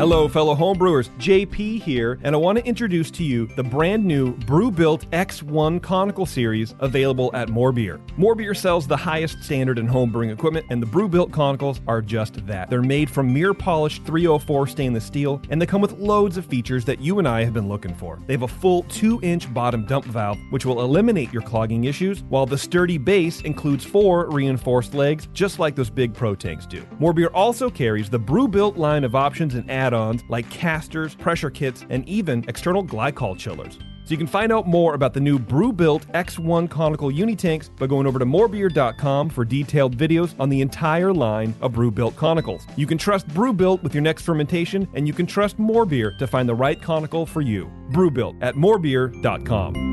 Hello, fellow homebrewers. JP here, and I want to introduce to you the brand new Brew-Built X1 Conical Series available at More Beer. More Beer sells the highest standard in homebrewing equipment, and the Brew-Built Conicals are just that. They're made from mirror-polished 304 stainless steel, and they come with loads of features that you and I have been looking for. They have a full 2-inch bottom dump valve, which will eliminate your clogging issues, while the sturdy base includes 4 reinforced legs, just like those big pro tanks do. More Beer also carries the Brew-Built line of options and add-ons like casters, pressure kits, and even external glycol chillers. So you can find out more about the new Brew-Built X1 Conical Unitanks by going over to morebeer.com for detailed videos on the entire line of Brew-Built Conicals. You can trust Brew-Built with your next fermentation, and you can trust More Beer to find the right conical for you. Brew-Built at morebeer.com.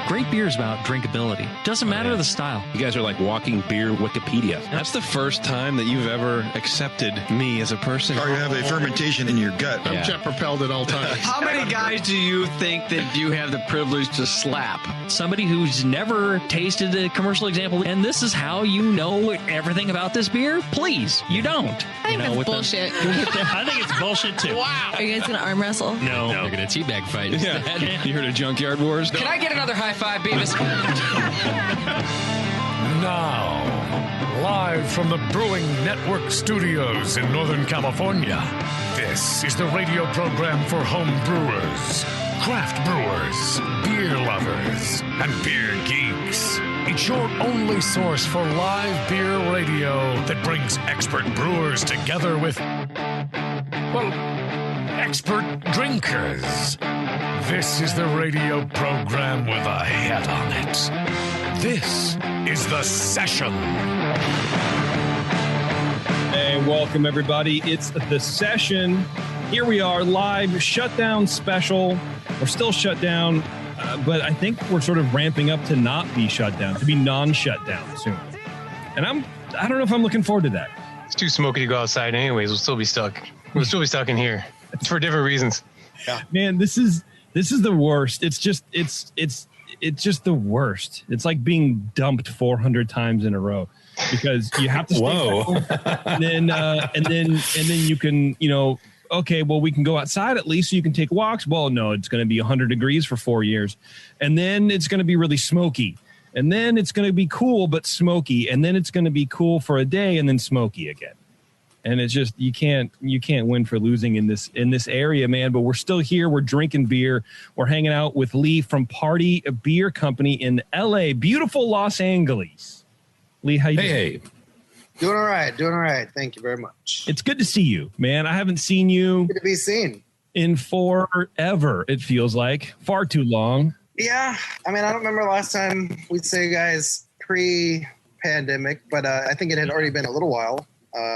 Great beer is about drinkability. Doesn't matter the style. You guys are like walking beer Wikipedia. That's the first time that you've ever accepted me as a person. Or you have a fermentation in your gut. I'm jet propelled at all times. How many guys do you think that you have the privilege to slap? Somebody who's never tasted a commercial example, and this is how you know everything about this beer? Please, you don't. I think that's bullshit. I think it's bullshit too. Wow. Are you guys going to arm wrestle? No. They're going to teabag fight. Yeah. You heard of Junkyard Wars? Can I get another high five, Beavis? Now, live from the Brewing Network studios in Northern California, this is the radio program for home brewers, craft brewers, beer lovers, and beer geeks. It's your only source for live beer radio that brings expert brewers together with, well, expert drinkers. This is the radio program with a head on it. This is The Session. Hey, welcome everybody. It's The Session. Here we are, live, Shutdown special. We're still shut down, but I think we're sort of ramping up to not be shut down, to be non-shutdown soon. And I don't know if I'm looking forward to that. It's too smoky to go outside anyways. We'll still be stuck. We'll still be stuck in here. It's for different reasons. Yeah. Man, this is the worst. It's just the worst. It's like being dumped 400 times in a row because you have to stay home, and then you can, okay, well, we can go outside at least so you can take walks. Well, no, it's going to be 100 degrees for 4 years. And then it's going to be really smoky. And then it's going to be cool but smoky. And then it's going to be cool for a day and then smoky again. And it's just you can't win for losing in this area, man. But we're still here. We're drinking beer. We're hanging out with Lee from Party Beer Company in LA, beautiful Los Angeles. Lee, how you doing? Hey. Doing all right. Thank you very much. It's good to see you, man. I haven't seen you. Good to be seen. In forever, it feels like. Far too long. Yeah. I mean, I don't remember last time we'd say, guys, pre-pandemic, but I think it had already been a little while.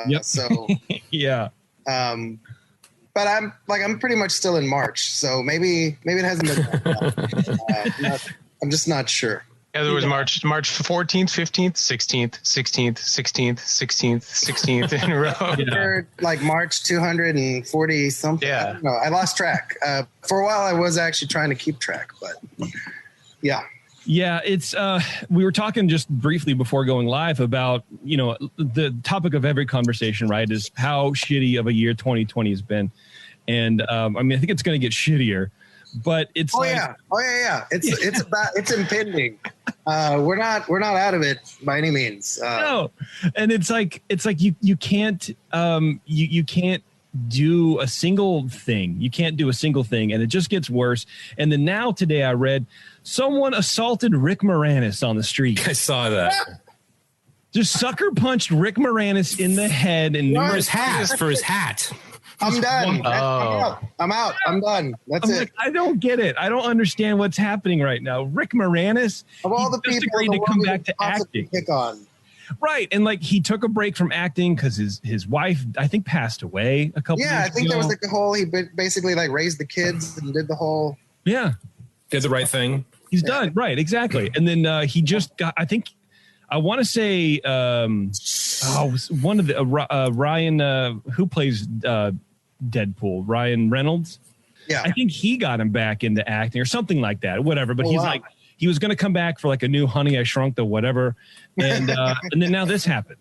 Yep. So yeah. But I'm pretty much still in March, so maybe it hasn't been. I'm just not sure. Yeah, there was March 14th, 15th, 16th, 16th, 16th, 16th, 16th in a row. Yeah. Like March 240 something. Yeah. I don't know. I lost track. For a while, I was actually trying to keep track, but yeah. Yeah, it's we were talking just briefly before going live about, the topic of every conversation, right, is how shitty of a year 2020 has been. And I think it's going to get shittier, but it's yeah. It's impending. We're not out of it by any means. No. And it's like you can't you can't do a single thing. You can't do a single thing, and it just gets worse. And then now today I read someone assaulted Rick Moranis on the street. I saw that. Just sucker punched Rick Moranis in the head and for his hat. I'm done. I'm out. I'm done. That's it. Like, I don't get it. I don't understand what's happening right now. Rick Moranis, of all the people agreed to come back to acting. Pick on. Right, and he took a break from acting because his wife, I think, passed away a couple years ago. Yeah, I think there was the whole, he basically raised the kids and did the whole. Yeah. Did the right thing. He's done, right, exactly. And then he just got, I think, I want to say, one of the, Ryan, who plays Deadpool, Ryan Reynolds. Yeah. I think he got him back into acting or something like that, whatever. But he was going to come back for like a new Honey I Shrunk the whatever, and then now this happens.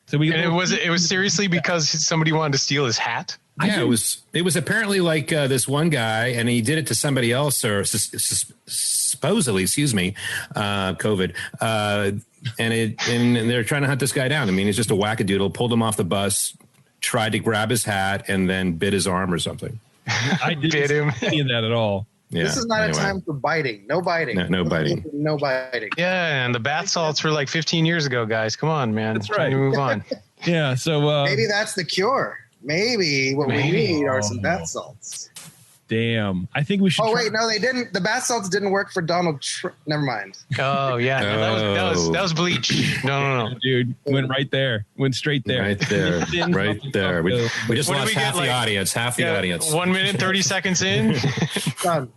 So it was seriously because somebody wanted to steal his hat. Yeah, it was apparently like this one guy, and he did it to somebody else, or supposedly, COVID. And they're trying to hunt this guy down. I mean, he's just a wackadoodle. Pulled him off the bus, tried to grab his hat, and then bit his arm or something. I didn't see any of that at all. Yeah, this is not a time for biting. No biting. No biting. No biting. Yeah, and the bath salts were like 15 years ago, guys. Come on, man. That's right. Move on. Yeah, so maybe that's the cure. Maybe what we need are some bath salts. Damn. I think we should. Oh, wait. No, they didn't. The bath salts didn't work for Donald Trump. Never mind. Oh, yeah. No, that was bleach. No. Dude, went right there. Went straight there. Right there. We just lost half the audience. Half the audience. 1 minute, 30 seconds in. Done.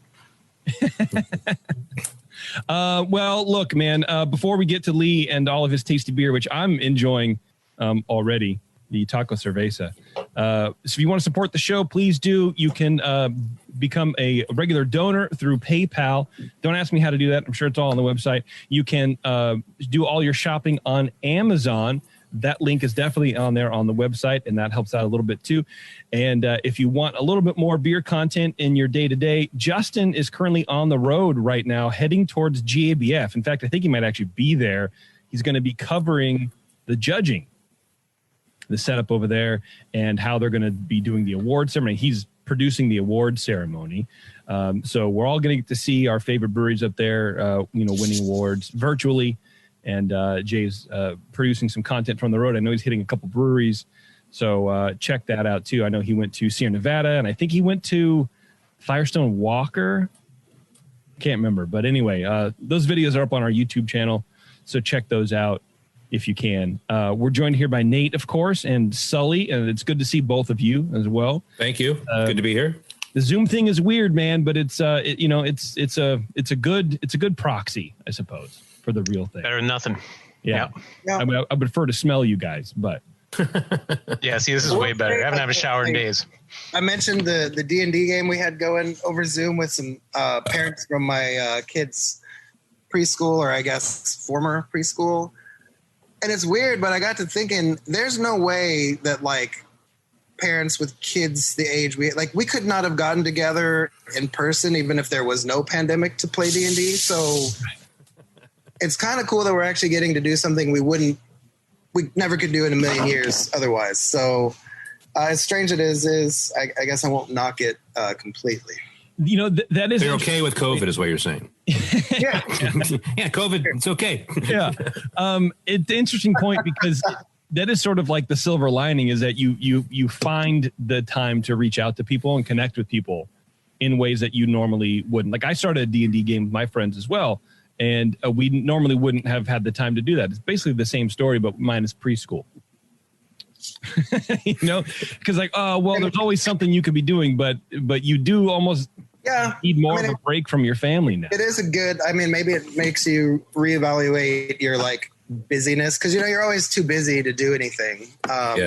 Well, look, man, before we get to Lee and all of his tasty beer, which I'm enjoying already, the Taco Cerveza. So if you want to support the show, please do. You can become a regular donor through PayPal. Don't ask me how to do that. I'm sure it's all on the website. You can do all your shopping on Amazon. That link is definitely on there on the website, and that helps out a little bit too. And if you want a little bit more beer content in your day-to-day, Justin is currently on the road right now heading towards GABF. In fact, I think he might actually be there. He's going to be covering the judging, the setup over there, and how they're going to be doing the award ceremony. He's producing the award ceremony. So we're all going to get to see our favorite breweries up there, winning awards virtually. And Jay's producing some content from the road. I know he's hitting a couple breweries. So check that out, too. I know he went to Sierra Nevada, and I think he went to Firestone Walker. Can't remember. But anyway, those videos are up on our YouTube channel. So check those out if you can. We're joined here by Nate, of course, and Sully. And it's good to see both of you as well. Thank you. Good to be here. The Zoom thing is weird, man, but it's it's a good proxy, I suppose, for the real thing. Better than nothing. Yeah. I would prefer to smell you guys, but yeah. See, this is way better. I haven't had a shower in days. I mentioned the D&D game we had going over Zoom with some parents from my kids' preschool, or I guess former preschool. And it's weird, but I got to thinking, there's no way that like parents with kids the age we could not have gotten together in person, even if there was no pandemic, to play D&D. So it's kind of cool that we're actually getting to do something we never could do in a million years otherwise. So as strange it is I guess I won't knock it completely. That is. They're okay with COVID, is what you're saying. Yeah. Yeah, COVID, it's okay. Yeah. It's an interesting point because that is sort of like the silver lining, is that you find the time to reach out to people and connect with people in ways that you normally wouldn't. Like I started a D&D game with my friends as well, and we normally wouldn't have had the time to do that. It's basically the same story, but mine is preschool. Because there's always something you could be doing, but you do almost need more of a break from your family now. It is maybe it makes you reevaluate your like busyness, because you're always too busy to do anything. But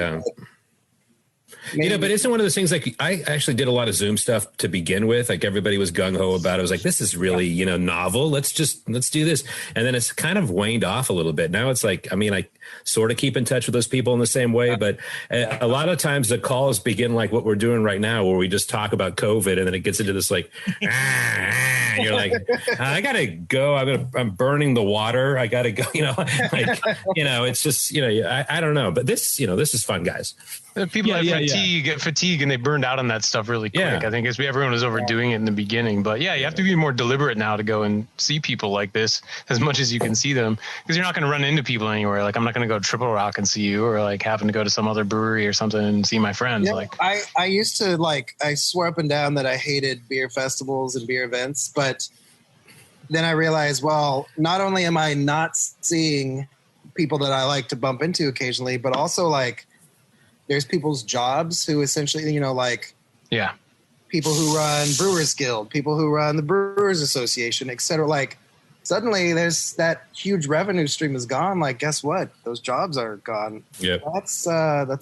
isn't one of those things, like I actually did a lot of Zoom stuff to begin with. Like everybody was gung ho about it. I was like, this is really, novel. Let's do this. And then it's kind of waned off a little bit. Now it's like, I sort of keep in touch with those people in the same way, but a lot of times the calls begin like what we're doing right now, where we just talk about COVID, and then it gets into this like, and you're like, I gotta go. I'm burning the water. I gotta go. It's just, I don't know, but this is fun, guys. People get fatigue, and they burned out on that stuff really quick. Yeah. I think everyone was overdoing it in the beginning, but you have to be more deliberate now to go and see people like this as much as you can see them, because you're not going to run into people anywhere. Like I'm not going to go to Triple Rock and see you, or like having to go to some other brewery or something and see my friends. I used to I swear up and down that I hated beer festivals and beer events, but then I realized, well, not only am I not seeing people that I like to bump into occasionally, but also like there's people's jobs who essentially, people who run Brewers Guild, people who run the Brewers Association, et cetera. Like suddenly there's that huge revenue stream is gone. Like, guess what? Those jobs are gone. Yeah. That's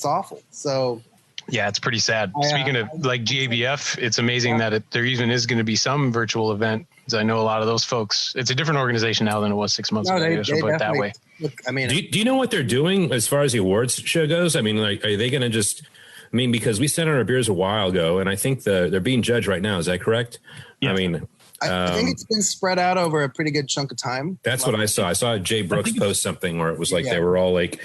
awful. So yeah, it's pretty sad. Speaking of like GABF, it's amazing that there even is going to be some virtual event Because I know a lot of those folks. It's a different organization now than it was 6 months ago. I should put it that way. Look, I mean, do you know what they're doing as far as the awards show goes? I mean, like, are they going to just? I mean, because we sent out our beers a while ago, and I think they're being judged right now. Is that correct? Yeah. I mean, I think it's been spread out over a pretty good chunk of time. That's what I saw. I saw Jay Brooks post something where it was like they were all like,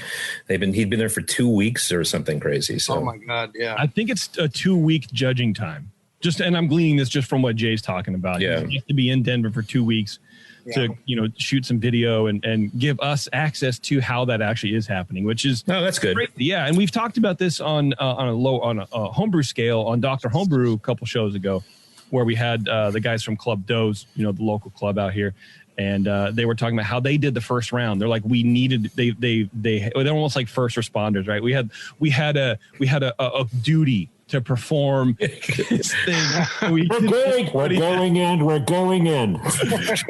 he'd been there for 2 weeks or something crazy. So, oh my God, yeah. I think it's a 2-week judging time. And I'm gleaning this just from what Jay's talking about. Yeah, you have to be in Denver for 2 weeks to shoot some video and give us access to how that actually is happening, which is that's good. Great. Yeah, and we've talked about this on a homebrew scale on Dr. Homebrew a couple shows ago, where we had the guys from Club Doze, the local club out here, and they were talking about how they did the first round. They're like, they're almost like first responders, right? We had a duty to perform this thing. We're going in.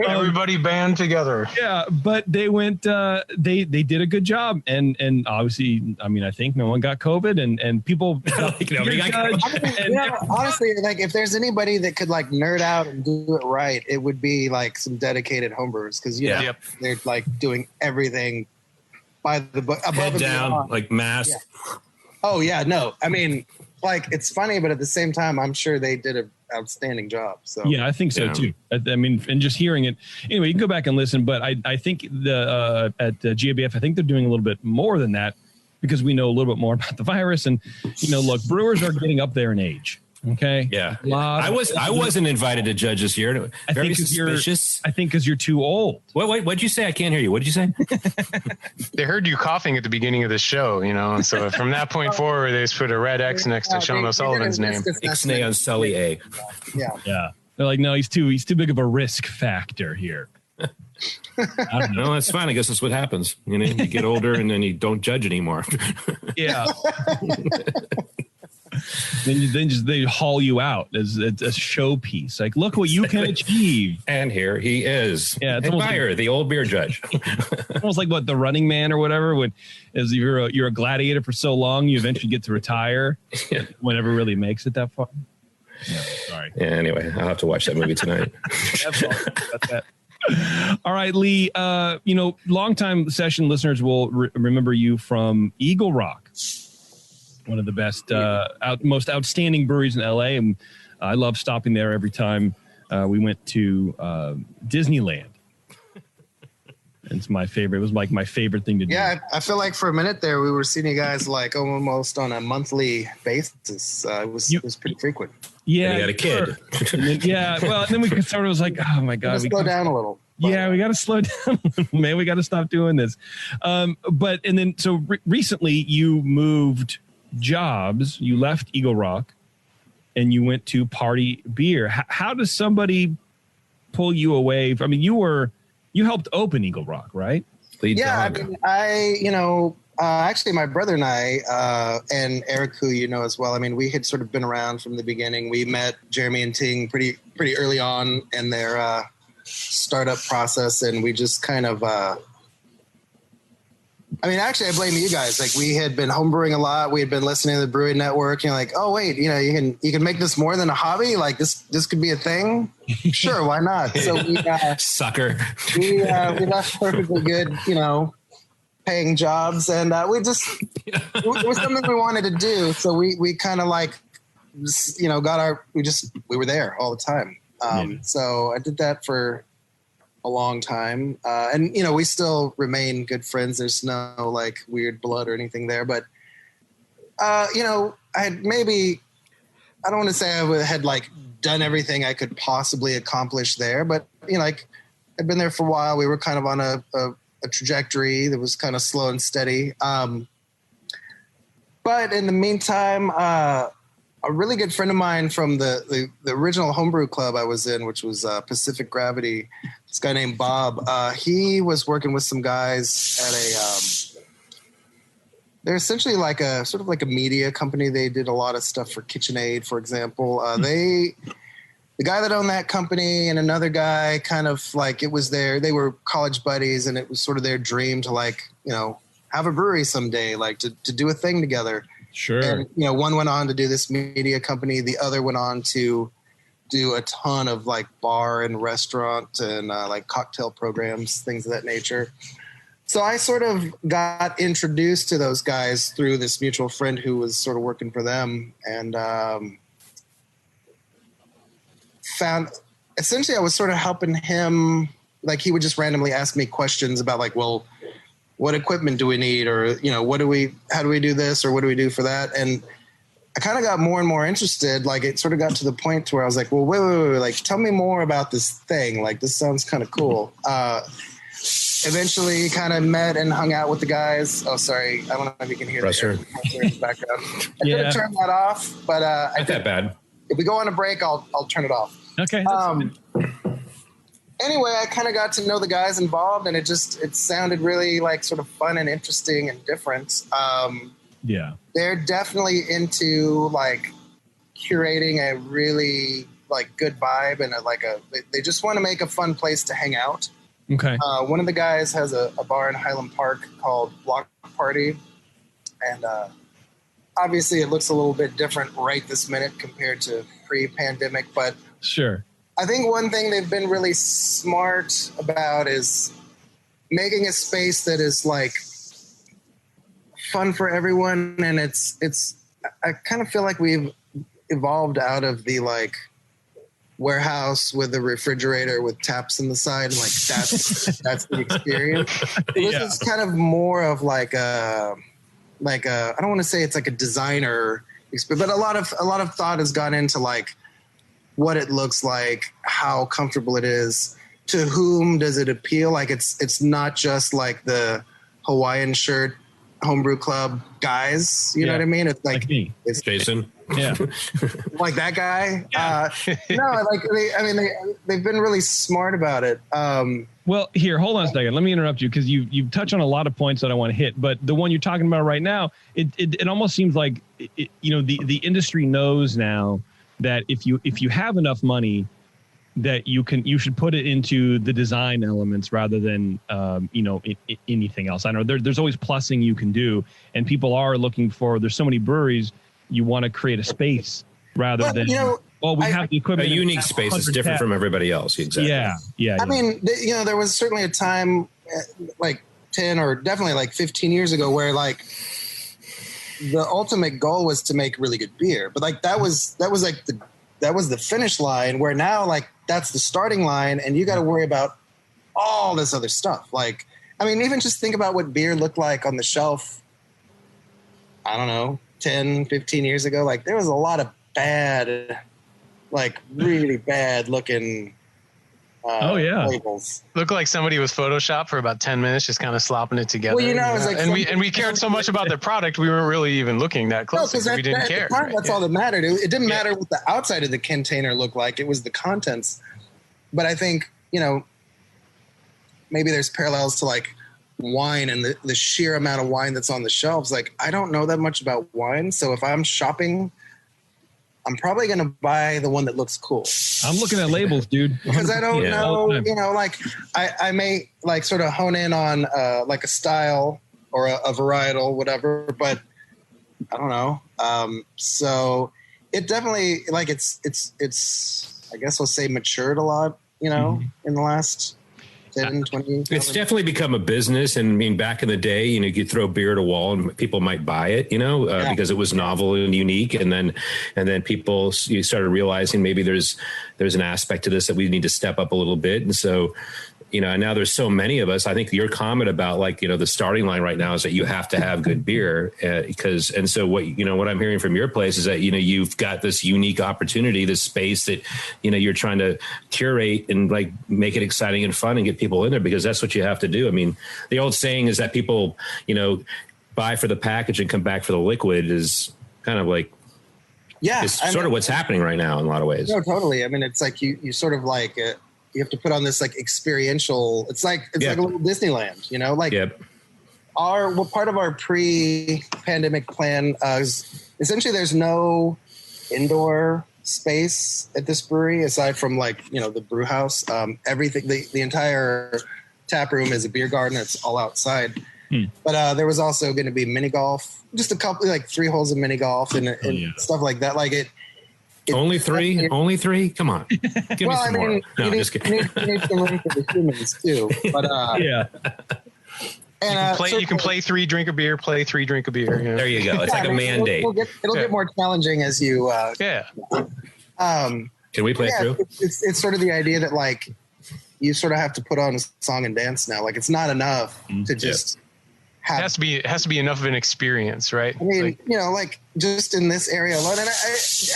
Everybody band together. Yeah, but they went. They did a good job, and obviously, I mean, I think no one got COVID, and people. Honestly, like if there's anybody that could like nerd out and do it right, it would be like some dedicated homebrewers because they're like doing everything by the book, above head down, like mask. Yeah. Oh yeah, no, I mean. Like it's funny, but at the same time, I'm sure they did an outstanding job. So yeah, I think so too. I mean, and just hearing it anyway, you can go back and listen. But I think at GABF, I think they're doing a little bit more than that because we know a little bit more about the virus. And look, brewers are getting up there in age. Okay. Yeah. I wasn't invited to judge this year. Very suspicious. I think because you're too old. What'd you say? I can't hear you. What'd you say? They heard you coughing at the beginning of the show, and so from that point forward, they just put a red X next to Sean O'Sullivan's name. Ixnay on Sully A. Yeah. Yeah. They're like, no, he's too big of a risk factor here. I don't know. That's fine. I guess that's what happens. You get older and then you don't judge anymore. Yeah. Then they haul you out as a showpiece. Like, look what you can achieve. And here he is. Yeah, it's like, the old beer judge. Almost like what the Running Man or whatever. As you're a gladiator for so long, you eventually get to retire. Whenever really makes it that far. Yeah, sorry. Yeah, anyway, I'll have to watch that movie tonight. All right, Lee. Longtime session listeners will remember you from Eagle Rock. One of the best, most outstanding breweries in LA, and I love stopping there every time we went to Disneyland. It's my favorite. It was like my favorite thing to do. Yeah, I feel like for a minute there we were seeing you guys like almost on a monthly basis. It was pretty frequent. Yeah, and you got a kid. And then we sort of was like, oh my God, slow down a little. Yeah, we got to slow down, man. We got to stop doing this. Recently you moved jobs. You left Eagle Rock and you went to Party Beer. How does somebody pull you away? I mean, you helped open Eagle Rock, right? Actually my brother and I, and Eric, who you know as well, I mean, we had sort of been around from the beginning. We met Jeremy and Ting pretty early on in their startup process, and we just kind of actually, I blame you guys. Like, we had been homebrewing a lot. We had been listening to the Brewing Network. Like, oh wait, you can make this more than a hobby. Like this could be a thing. Sure, why not? So we sucker. We got perfectly good, paying jobs, and it was something we wanted to do. So we kind of like, we were there all the time. So I did that for a long time. And we still remain good friends. There's no like weird blood or anything there, but I don't want to say I had like done everything I could possibly accomplish there, but like I'd been there for a while. We were kind of on a trajectory that was kind of slow and steady. But in the meantime, a really good friend of mine from the original homebrew club I was in, which was Pacific Gravity, this guy named Bob, he was working with some guys at they're essentially like a sort of like a media company. They did a lot of stuff for KitchenAid, for example. The guy that owned that company and another guy kind of like they were college buddies, and it was sort of their dream to like, have a brewery someday, like to do a thing together. Sure. And, one went on to do this media company. The other went on to do a ton of like bar and restaurant and like cocktail programs, things of that nature. So I sort of got introduced to those guys through this mutual friend who was sort of working for them, and found essentially I was sort of helping him. Like he would just randomly ask me questions about like, well, what equipment do we need? Or, you know, how do we do this? Or what do we do for that? And I kind of got more and more interested. Like it sort of got to the point where I was like, well, wait, like tell me more about this thing. Like this sounds kind of cool. Eventually kind of met and hung out with the guys. Oh, sorry. I don't know if you can hear the in the background. I could have turned that off, but not that bad. If we go on a break, I'll turn it off. Okay. Anyway, I kind of got to know the guys involved, and it sounded really like sort of fun and interesting and different. Yeah. They're definitely into like curating a really like good vibe and they just want to make a fun place to hang out. Okay. One of the guys has a bar in Highland Park called Block Party, and obviously it looks a little bit different right this minute compared to pre-pandemic, but sure. I think one thing they've been really smart about is making a space that is like fun for everyone. And I kind of feel like we've evolved out of the like warehouse with a refrigerator with taps on the side. And like, that's the experience. This is kind of more of I don't want to say it's like a designer experience, but a lot of thought has gone into like, what it looks like, how comfortable it is, to whom does it appeal? Like it's not just like the Hawaiian shirt homebrew club guys, you know what I mean? It's like me. It's Jason. Yeah. Like that guy. Yeah. No, like they've been really smart about it. Well, here, hold on a second. Let me interrupt you because you touch on a lot of points that I want to hit. But the one you're talking about right now, it almost seems like the industry knows now that if you have enough money, that you should put it into the design elements rather than anything else. I know there's always plussing you can do, and people are looking for. There's so many breweries, you want to create a space rather than we have the equipment. A unique space is different from everybody else. Exactly. Yeah. I mean, there was certainly a time like 10 or definitely like 15 years ago where like the ultimate goal was to make really good beer, but like that was the finish line, where now like that's the starting line and you got to worry about all this other stuff. Like, I mean, even just think about what beer looked like on the shelf, I don't know, 10, 15 years ago. Like there was a lot of bad, like really bad looking labels. Looked like somebody was Photoshopped for about 10 minutes, just kind of slopping it together. Well, it's like, and we cared so much about the product, we weren't really even looking that close. No, because we didn't care. That's all that mattered. It didn't matter what the outside of the container looked like. It was the contents. But I think, maybe there's parallels to like wine and the sheer amount of wine that's on the shelves. Like, I don't know that much about wine. So if I'm shopping, I'm probably going to buy the one that looks cool. I'm looking at labels, dude. Because I don't know, like I may like sort of hone in on like a style or a varietal, whatever, but I don't know. So it definitely like it's I guess I'll say matured a lot, in the last 10, 20. It's definitely become a business. And I mean, back in the day, you could throw beer at a wall and people might buy it, because it was novel and unique. And then people, you started realizing maybe there's an aspect to this that we need to step up a little bit. And so, and now there's so many of us. I think your comment about like, the starting line right now is that you have to have good beer and so what I'm hearing from your place is that, you've got this unique opportunity, this space that, you're trying to curate and like make it exciting and fun and get people in there, because that's what you have to do. I mean, the old saying is that people, buy for the package and come back for the liquid is kind of like, it's sort of what's happening right now in a lot of ways. No, totally. I mean, it's like you sort of like, you have to put on this like experiential. It's like a little Disneyland, like part of our pre-pandemic plan is essentially there's no indoor space at this brewery aside from like the brew house. Everything, the entire tap room is a beer garden. It's all outside. But there was also going to be mini golf, just a couple like 3 holes of mini golf and stuff like that. Like Only three? Only three? Come on. Give me some more. No, I'm just kidding. You need some room for the humans too. But yeah. And, you can play 3, drink a beer, play 3, drink a beer. You know? There you go. It's like a mandate. It'll get more challenging as you. Can we play through? It's sort of the idea that like you sort of have to put on a song and dance now. Like it's not enough to just. It has to be enough of an experience, right? I mean, like just in this area alone, and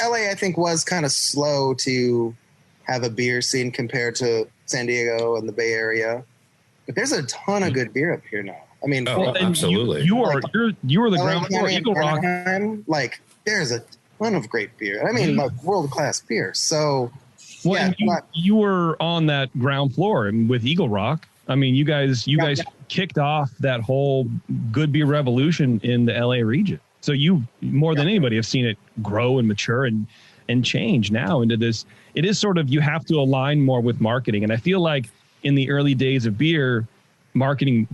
LA, I think, was kind of slow to have a beer scene compared to San Diego and the Bay Area. But there's a ton of good beer up here now. I mean, absolutely. You were the ground floor Eagle Rock. Like there's a ton of great beer. I mean, like world class beer. So, you were on that ground floor and with Eagle Rock. I mean, you guys kicked off that whole good beer revolution in the LA region. So you more than anybody have seen it grow and mature and change now into this. It is sort of, you have to align more with marketing. And I feel like in the early days of beer, marketing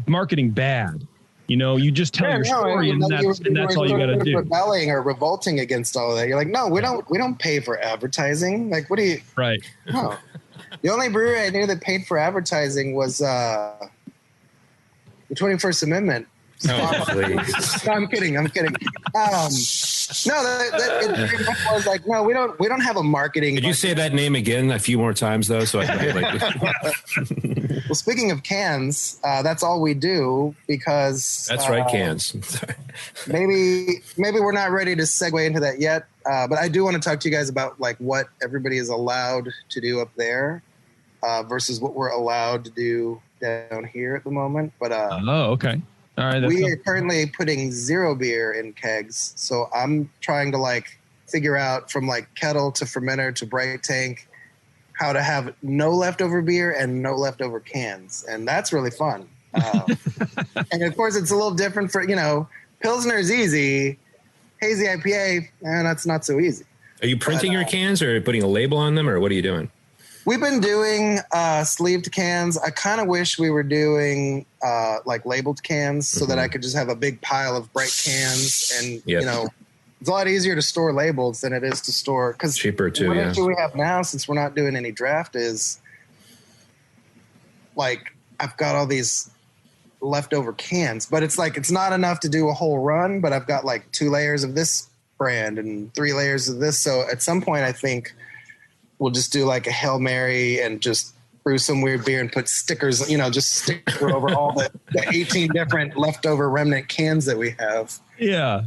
bad. You just tell your story and that's all you got to do. Rebelling or revolting against all of that. You're like, no, we don't pay for advertising. Like, what do you? Right. No. The only brewery I knew that paid for advertising was the 21st Amendment. Oh, please. No, I'm kidding. It was like, no, we don't have a marketing. Could you say that name again a few more times though? So Well, speaking of cans, that's all we do because that's right, cans. maybe we're not ready to segue into that yet, but I do want to talk to you guys about like what everybody is allowed to do up there versus what we're allowed to do down here at the moment. But okay. All right. We are currently putting 0 beer in kegs. So I'm trying to like figure out from like kettle to fermenter to bright tank how to have no leftover beer and no leftover cans. And that's really fun. And of course it's a little different for, Pilsner is easy. Hazy IPA, that's not so easy. Are you printing your cans or putting a label on them or what are you doing? We've been doing sleeved cans. I kind of wish we were doing like labeled cans so that I could just have a big pile of bright cans. And, it's a lot easier to store labels than it is to store. Cause cheaper too, the issue we have now, since we're not doing any draft, is like I've got all these leftover cans. But it's like it's not enough to do a whole run, but I've got like 2 layers of this brand and 3 layers of this. So at some point I think we'll just do like a Hail Mary and just brew some weird beer and put stickers, just sticker over all the 18 different leftover remnant cans that we have. Yeah.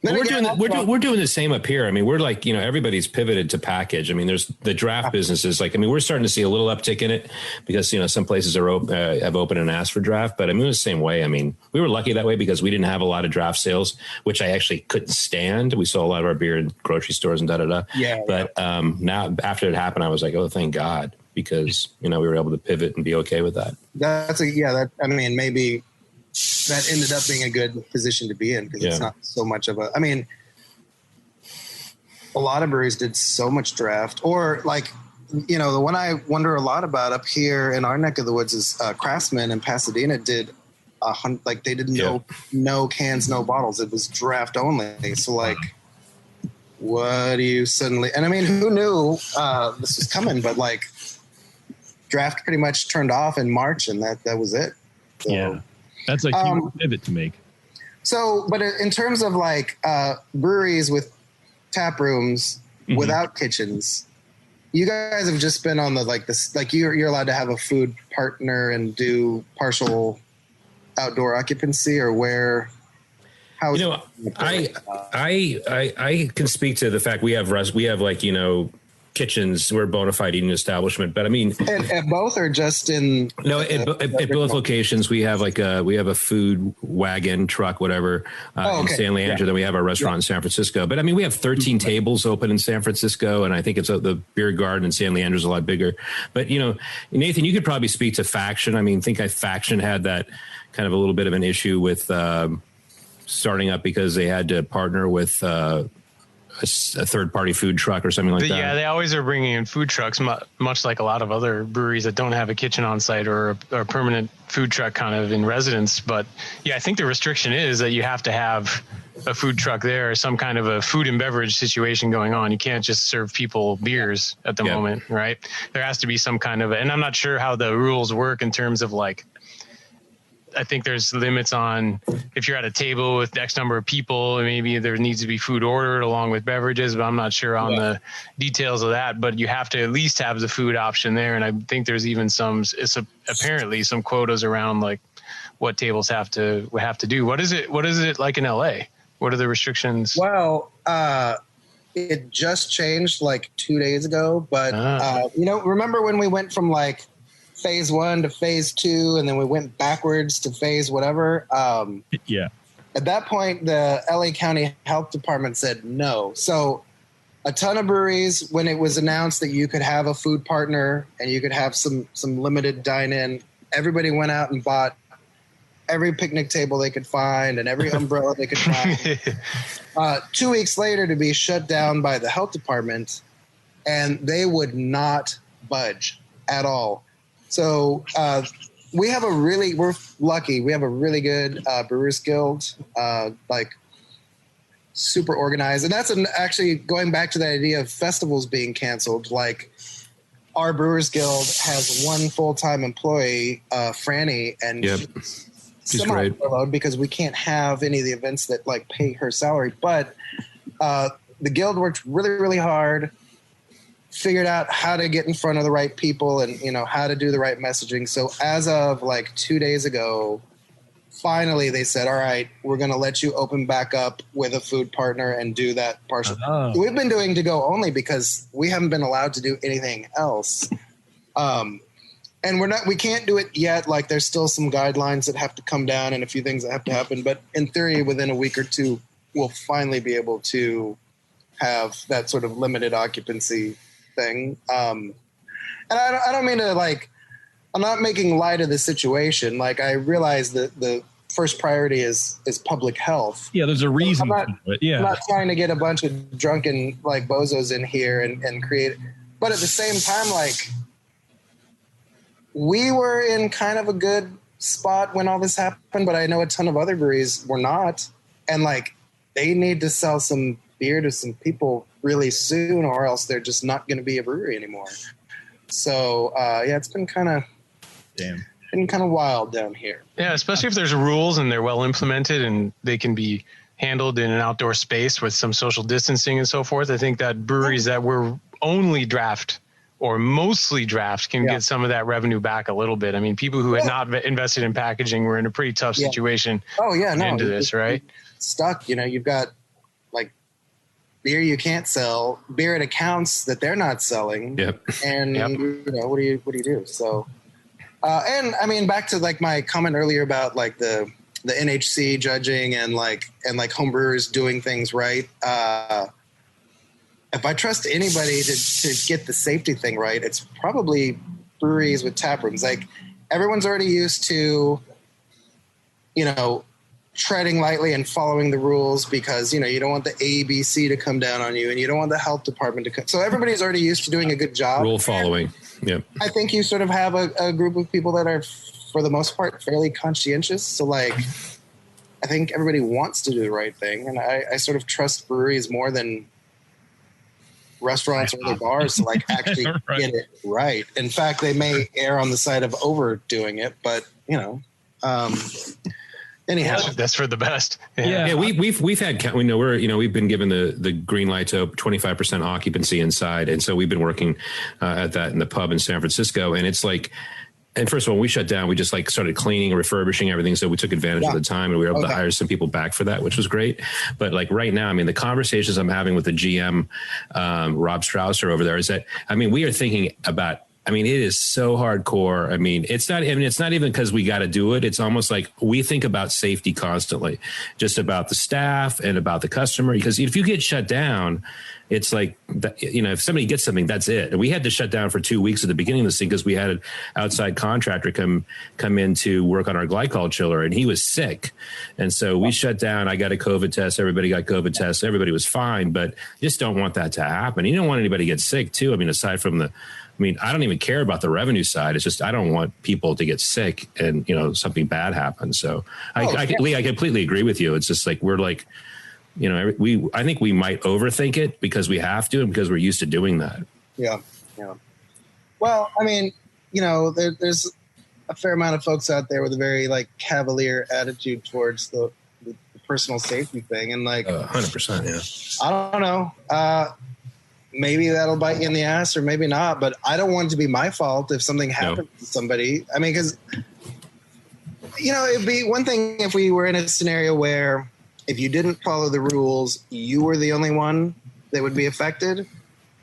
We're doing the same up here. I mean, we're like, everybody's pivoted to package. I mean, there's the draft businesses. Like, I mean, we're starting to see a little uptick in it because, some places are have opened and asked for draft. But I mean, the same way. I mean, we were lucky that way because we didn't have a lot of draft sales, which I actually couldn't stand. We saw a lot of our beer in grocery stores and Yeah. But now after it happened, I was like, oh, thank God, because, we were able to pivot and be okay with that. Maybe that ended up being a good position to be in because it's not so much of a. I mean, a lot of breweries did so much draft, or like, the one I wonder a lot about up here in our neck of the woods is Craftsman in Pasadena did they did no cans, no bottles. It was draft only. So like, what do you suddenly? And I mean, who knew this was coming? But like, draft pretty much turned off in March, and that was it. So, yeah. That's a huge pivot to make. So, but in terms of like breweries with tap rooms without kitchens, you guys have just been on you're allowed to have a food partner and do partial outdoor occupancy, or where? How? I can speak to the fact we have kitchens. We're a bona fide eating establishment, but I mean, at both or just in? No, at both locations we have a food wagon truck, whatever, in San Leandro. Then we have our restaurant in San Francisco. But I mean, we have 13 tables open in San Francisco, and I think it's the beer garden in San Leandro is a lot bigger. But Nathan, you could probably speak to Faction. I mean, Faction had that kind of a little bit of an issue with starting up because they had to partner with third party food truck or something like that. Yeah, they always are bringing in food trucks, much like a lot of other breweries that don't have a kitchen on site or a permanent food truck kind of in residence. But yeah, I think the restriction is that you have to have a food truck there or some kind of a food and beverage situation going on. You can't just serve people beers at the moment, right? There has to be some kind of, and I'm not sure how the rules work in terms of like, I think there's limits on if you're at a table with X number of people, maybe there needs to be food ordered along with beverages, but I'm not sure on the details of that. But you have to at least have the food option there. And I think there's even apparently some quotas around like what tables have to do. What is it like in LA? What are the restrictions? Well, it just changed like 2 days ago, but remember when we went from like phase 1 to phase 2, and then we went backwards to phase whatever. At that point, the LA County Health Department said no. So a ton of breweries, when it was announced that you could have a food partner and you could have some limited dine-in, everybody went out and bought every picnic table they could find and every umbrella they could find. 2 weeks later to be shut down by the health department, and they would not budge at all. So we're lucky. We have a really good Brewers Guild, like super organized. And that's actually going back to the idea of festivals being canceled. Like our Brewers Guild has one full-time employee, Franny, and she's great because we can't have any of the events that like pay her salary. But the guild worked really, really hard, figured out how to get in front of the right people and, how to do the right messaging. So as of like 2 days ago, finally they said, all right, we're going to let you open back up with a food partner and do that partial. So we've been doing to go only because we haven't been allowed to do anything else. And we can't do it yet. Like there's still some guidelines that have to come down and a few things that have to happen. But in theory, within a week or two, we'll finally be able to have that sort of limited occupancy thing. And I don't mean to I'm not making light of the situation. Like I realize that the first priority is public health. Yeah. There's a reason for it. Yeah. I'm not trying to get a bunch of drunken like bozos in here and create, but at the same time, like we were in kind of a good spot when all this happened, but I know a ton of other breweries were not. And like, they need to sell some beer to some people really soon, or else they're just not going to be a brewery anymore. So it's been kind of wild down here. Yeah, especially if there's rules and they're well implemented and they can be handled in an outdoor space with some social distancing and so forth. I think that breweries that were only draft or mostly draft can get some of that revenue back a little bit. I mean, people who had not invested in packaging were in a pretty tough situation. Into this, right? Stuck. You've got like beer you can't sell, beer at accounts that they're not selling. And what do you do? So, and I mean, back to like my comment earlier about like the NHC judging and like home brewers doing things right. If I trust anybody to get the safety thing right, it's probably breweries with tap rooms. Like everyone's already used to, treading lightly and following the rules because, you don't want the ABC to come down on you and you don't want the health department to come. So everybody's already used to doing a good job. Rule following. Yeah. I think you sort of have a group of people that are, for the most part, fairly conscientious. So like, I think everybody wants to do the right thing. And I sort of trust breweries more than restaurants or other bars to like actually get it right. In fact, they may err on the side of overdoing it, but anyhow, that's for the best. We've had, we've been given the green light to 25% occupancy inside. And so we've been working at that in the pub in San Francisco. And it's like, and first of all, when we shut down, we just like started cleaning and refurbishing everything. So we took advantage of the time and we were able to hire some people back for that, which was great. But like right now, I mean, the conversations I'm having with the GM, Rob Strausser over there is that, I mean, we are thinking about I mean, it is so hardcore. I mean, it's not even because we got to do it. It's almost like we think about safety constantly, just about the staff and about the customer. Because if you get shut down, it's like, if somebody gets something, that's it. And we had to shut down for 2 weeks at the beginning of this thing because we had an outside contractor come in to work on our glycol chiller, and he was sick. And so we shut down. I got a COVID test. Everybody got COVID tests. Everybody was fine, but you just don't want that to happen. You don't want anybody to get sick too. I mean, aside from I don't even care about the revenue side. It's just I don't want people to get sick and, something bad happens. So, Lee, I completely agree with you. It's just like we're like, I think we might overthink it because we have to and because we're used to doing that. Yeah. Yeah. Well, I mean, there's a fair amount of folks out there with a very cavalier attitude towards the personal safety thing. And 100%. Yeah. I don't know. Maybe that'll bite you in the ass or maybe not, but I don't want it to be my fault if something happens to somebody. I mean, because, it'd be one thing if we were in a scenario where if you didn't follow the rules, you were the only one that would be affected.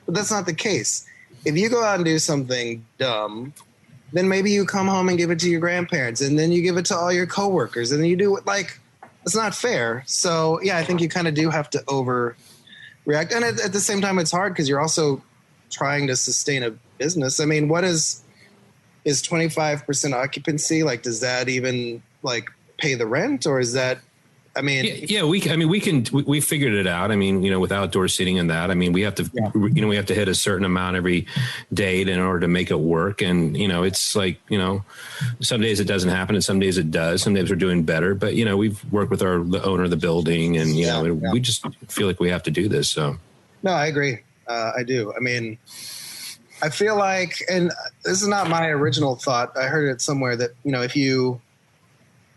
But that's not the case. If you go out and do something dumb, then maybe you come home and give it to your grandparents, and then you give it to all your coworkers, and then you do it it's not fair. So, yeah, I think you kind of do have to overreact. And at the same time, it's hard because you're also trying to sustain a business. I mean, what is 25% occupancy? Does that even pay the rent, or is that, I mean, we figured it out. I mean, with outdoor seating and that, I mean, we have to, we have to hit a certain amount every date in order to make it work. And, it's some days it doesn't happen and some days it does. Some days we're doing better, but we've worked with the owner of the building and, we just feel like we have to do this. So. No, I agree. I do. I mean, I feel like, and this is not my original thought. I heard it somewhere that,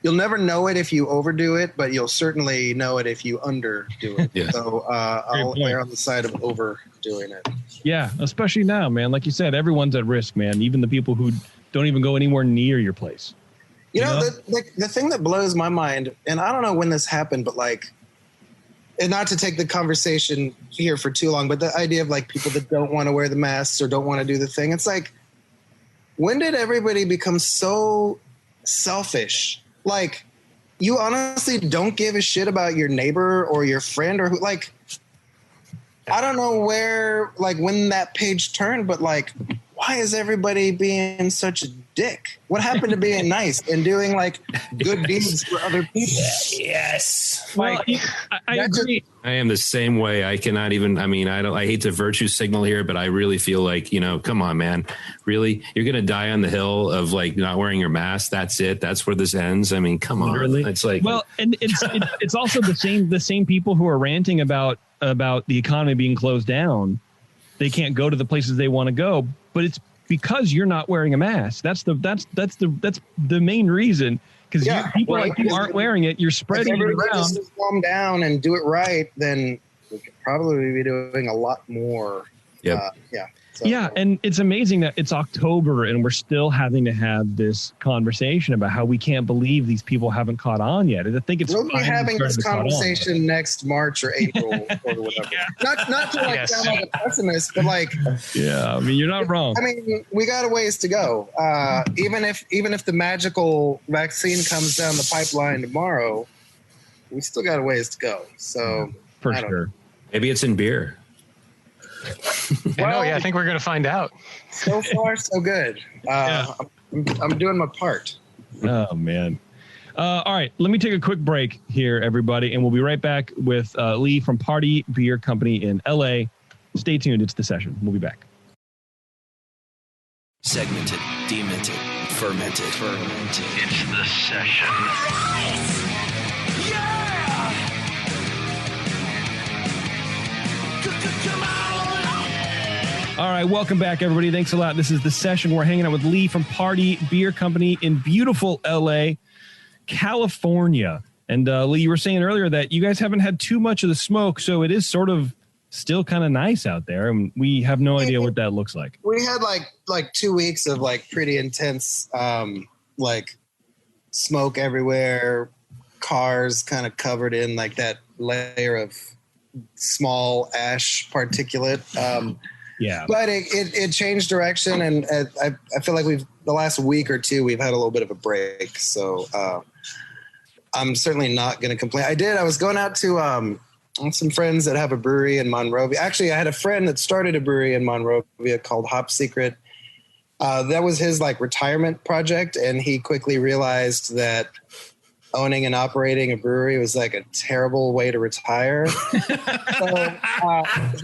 you'll never know it if you overdo it, but you'll certainly know it if you underdo it. Yeah. So I'll err on the side of overdoing it. Yeah, especially now, man. Like you said, everyone's at risk, man. Even the people who don't even go anywhere near your place. You know? The thing that blows my mind, and I don't know when this happened, but and not to take the conversation here for too long, but the idea of people that don't want to wear the masks or don't want to do the thing. It's when did everybody become so selfish? You honestly don't give a shit about your neighbor or your friend or who, I don't know where, when that page turned, but why is everybody being such a dick? What happened to being nice and doing good deeds for other people? Yes. Well, I agree. I am the same way. I cannot even, I hate to virtue signal here, but I really feel come on, man, really? You're going to die on the hill of not wearing your mask. That's it. That's where this ends. I mean, come on. Really? It's well, and it's also the same people who are ranting about the economy being closed down. They can't go to the places they want to go, but it's because you're not wearing a mask. That's the main reason. Because people like you aren't wearing it, you're spreading it around. If just calm down and do it right, then we could probably be doing a lot more. Yep. And it's amazing that it's October and we're still having to have this conversation about how we can't believe these people haven't caught on yet. I think we'll be having this conversation next March or April or whatever. Not to sound like a pessimist, but yeah, I mean, you're not wrong. I mean, we got a ways to go. Even if the magical vaccine comes down the pipeline tomorrow, we still got a ways to go. So for sure, maybe it's in beer. I think we're going to find out. So far, so good. I'm doing my part. Oh, man. All right. Let me take a quick break here, everybody, and we'll be right back with Lee from Party Beer Company in L.A. Stay tuned. It's The Session. We'll be back. Segmented, demented, fermented. It's The Session. All right, welcome back, everybody. Thanks a lot. This is The Session. We're hanging out with Lee from Party Beer Company in beautiful L.A., California. And Lee, you were saying earlier that you guys haven't had too much of the smoke, so it is sort of still kind of nice out there, and we have no idea what that looks like. We had like 2 weeks of pretty intense smoke everywhere, cars kind of covered in that layer of small ash particulate. Yeah. But it changed direction, and I feel like the last week or two we've had a little bit of a break. So I'm certainly not going to complain. I was going out to some friends that have a brewery in Monrovia. Actually, I had a friend that started a brewery in Monrovia called Hop Secret. That was his like retirement project, and he quickly realized that owning and operating a brewery was like a terrible way to retire. So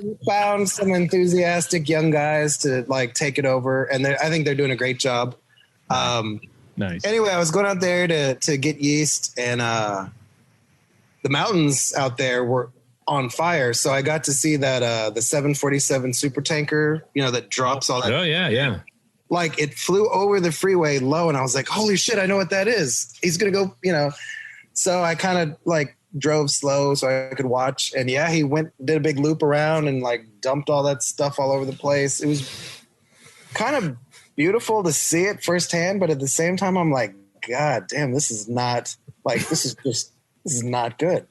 he found some enthusiastic young guys to like take it over, and I think they're doing a great job. Nice. Anyway, I was going out there to get yeast, and the mountains out there were on fire. So I got to see that the 747 super tanker, that drops all that. Oh yeah. Like it flew over the freeway low, and I was like, holy shit, I know what that is. He's going to go, So I kind of like drove slow so I could watch. And yeah, he did a big loop around and like dumped all that stuff all over the place. It was kind of beautiful to see it firsthand. But at the same time, I'm like, God damn, this is not good.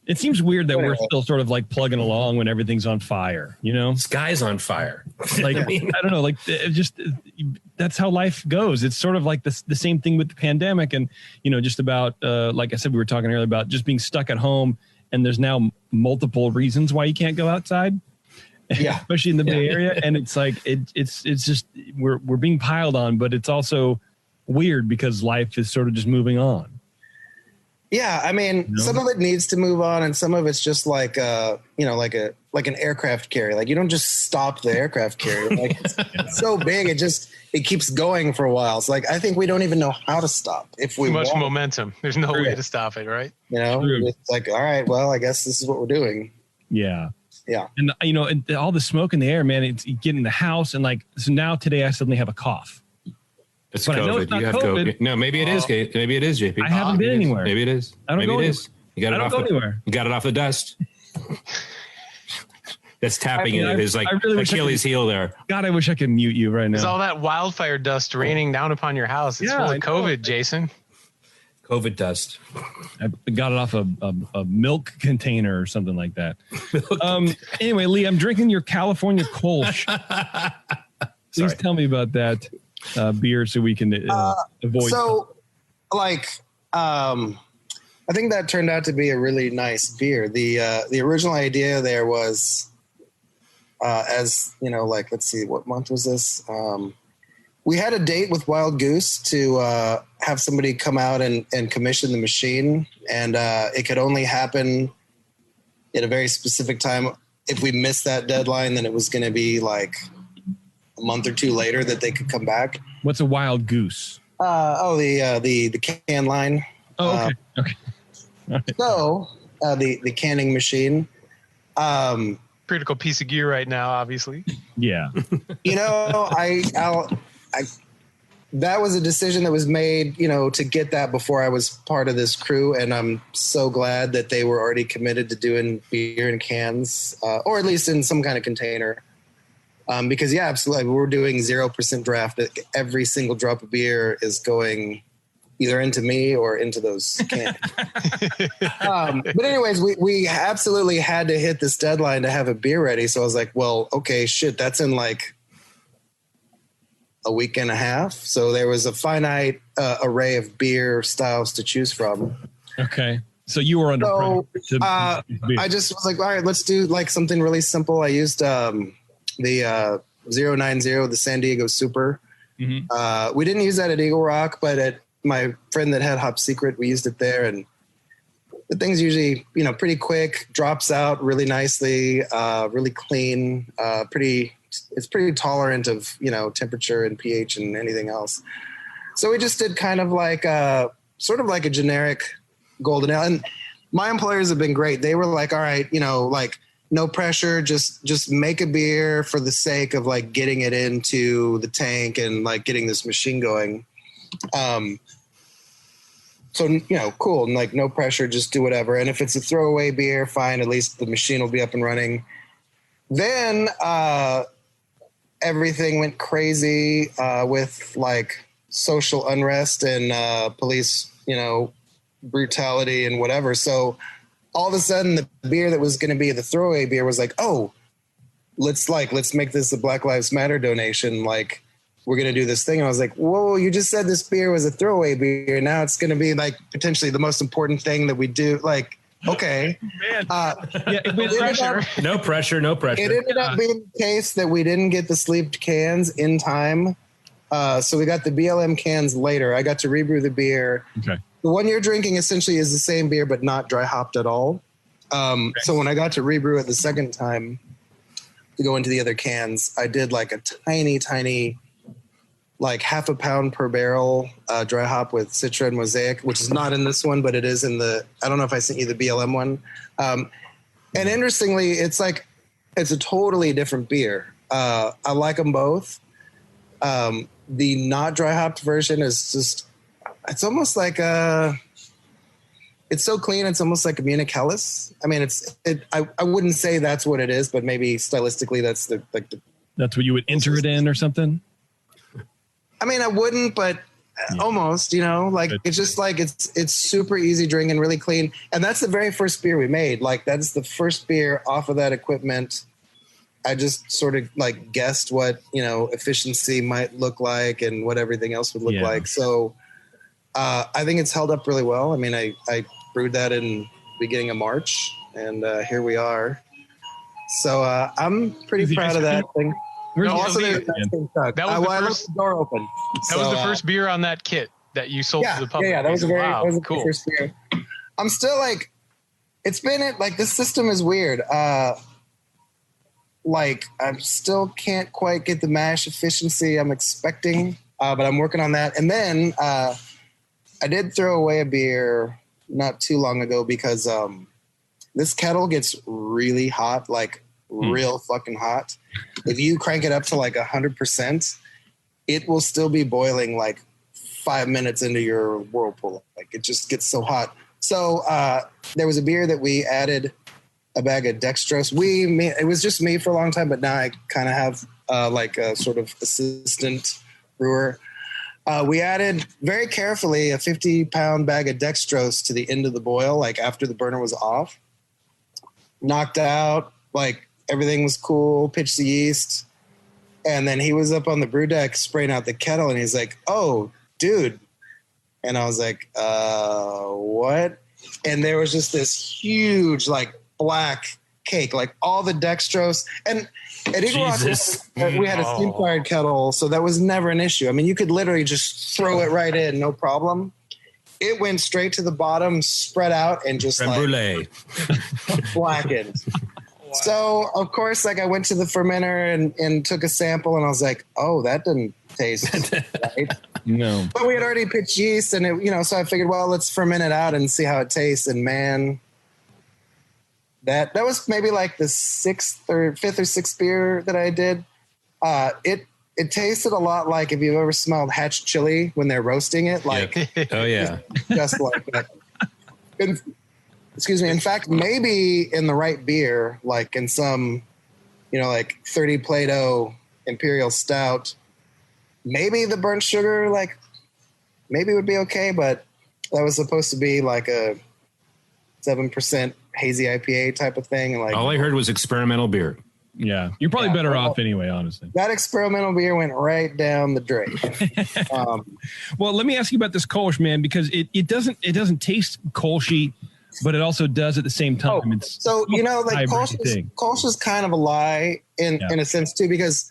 It seems weird that we're still sort of like plugging along when everything's on fire, Sky's on fire. Like, I don't know, like that's how life goes. It's sort of like the same thing with the pandemic and, just about, like I said, we were talking earlier about just being stuck at home, and there's now multiple reasons why you can't go outside. Yeah. Especially in the Bay Area. And it's like, it's just, we're being piled on, but it's also weird because life is sort of just moving on. Yeah, I mean, some of it needs to move on, and some of it's just like, like an aircraft carrier. Like you don't just stop the aircraft carrier. Like it's so big, it keeps going for a while. It's like I think we don't even know how to stop if we too much want. momentum. There's no way to stop it, right? It's like, all right, well, I guess this is what we're doing. Yeah. Yeah. And and all the smoke in the air, man. It's getting in the house, and like so now today I suddenly have a cough. It's but COVID. I know it's not you have COVID. No, maybe it is. Maybe it is, JP. I haven't been anywhere. Maybe it is. I don't maybe go it is. You got it off anywhere. You got it off the dust. That's tapping into his really Achilles heel there. God, I wish I could mute you right now. There's all that wildfire dust raining down upon your house. It's full of COVID, Jason. COVID dust. I got it off a milk container or something like that. Anyway, Lee, I'm drinking your California Kolsch. Please tell me about that beer so we can avoid. So, I think that turned out to be a really nice beer. The original idea there was, let's see, what month was this? We had a date with Wild Goose to have somebody come out and commission the machine, and it could only happen at a very specific time. If we missed that deadline, then it was going to be like a month or two later that they could come back. What's a Wild Goose? The can line. Oh, okay. Okay. Right. So the canning machine. Critical piece of gear right now, obviously. Yeah. That was a decision that was made, to get that before I was part of this crew. And I'm so glad that they were already committed to doing beer in cans, or at least in some kind of container. Because yeah, absolutely. We're doing 0% draft. Every single drop of beer is going either into me or into those cans. But anyways, we absolutely had to hit this deadline to have a beer ready. So I was like, well, okay, shit, that's in like a week and a half. So there was a finite array of beer styles to choose from. Okay. So you were under pressure. I just was like, all right, let's do like something really simple. I used the 090, the San Diego Super. Mm-hmm. We didn't use that at Eagle Rock, but at my friend that had Hop Secret, we used it there, and the thing's usually, pretty quick, drops out really nicely, really clean, it's pretty tolerant of, temperature and pH and anything else. So we just did kind of like sort of like a generic golden ale. And my employers have been great. They were like, all right, no pressure, just make a beer for the sake of like getting it into the tank and like getting this machine going. So, cool. And like no pressure, just do whatever. And if it's a throwaway beer, fine. At least the machine will be up and running. Then, everything went crazy, with like social unrest and, police, brutality and whatever. So all of a sudden the beer that was going to be the throwaway beer was like, oh, let's make this a Black Lives Matter donation. Like, we're going to do this thing. And I was like, whoa, you just said this beer was a throwaway beer. Now it's going to be like potentially the most important thing that we do. Like, okay. Man. No pressure. It ended up being the case that we didn't get the sleeved cans in time. So we got the BLM cans later. I got to rebrew the beer. Okay. The one you're drinking essentially is the same beer, but not dry hopped at all. So when I got to rebrew it the second time to go into the other cans, I did like a tiny, like half a pound per barrel dry hop with Citra and Mosaic, which is not in this one, but it is in I don't know if I sent you the BLM one. And interestingly, it's a totally different beer. I like them both. The not dry hopped version is just, it's almost like it's so clean. It's almost like a Munich Helles. I mean, I wouldn't say that's what it is, but maybe stylistically that's that's what you would enter it in or something. I mean, I wouldn't, but almost, like it's just like it's super easy drinking, really clean. And that's the very first beer we made. Like that's the first beer off of that equipment. I just sort of like guessed what, efficiency might look like and what everything else would look like. So I think it's held up really well. I mean, I brewed that in beginning of March and here we are. So I'm pretty proud of that thing. That was the door open. That was the first beer on that kit that you sold to the public. Yeah, that was the cool. first beer. I'm still like, this system is weird. Like I still can't quite get the mash efficiency I'm expecting, but I'm working on that. And then I did throw away a beer not too long ago because this kettle gets really hot, like real fucking hot. If you crank it up to like 100%, it will still be boiling like 5 minutes into your whirlpool. Like it just gets so hot. So there was a beer that we added a bag of dextrose. It was just me for a long time, but now I kind of have like a sort of assistant brewer. We added very carefully a 50-pound bag of dextrose to the end of the boil, like after the burner was off. Knocked out, like everything was cool, pitched the yeast. And then he was up on the brew deck spraying out the kettle and he's like, "Oh, dude." And I was like, what? And there was just this huge, like, black cake, like all the dextrose. And at Eagle Rock, we had a steam-fired kettle, so that was never an issue. I mean, you could literally just throw it right in, no problem. It went straight to the bottom, spread out, and just brulee. Blackened. Wow. So, of course, like I went to the fermenter and took a sample, and I was like, "Oh, that didn't taste right." No. But we had already pitched yeast, and it, so I figured, well, let's ferment it out and see how it tastes. And man, that was maybe like the fifth or sixth beer that I did. It tasted a lot like if you've ever smelled hatch chili when they're roasting it. Like, oh yeah, just like that. Excuse me. In fact, maybe in the right beer, like in some, like 30 Plato Imperial Stout, maybe the burnt sugar, like maybe would be okay, but that was supposed to be like a 7% hazy IPA type of thing. And like all I heard was experimental beer. Yeah, you're probably better off anyway, honestly. That experimental beer went right down the drain. Well, let me ask you about this Kolsch, man, because it doesn't taste Kolshy, but it also does at the same time. Oh, so like Kolsch is kind of a lie in a sense too, because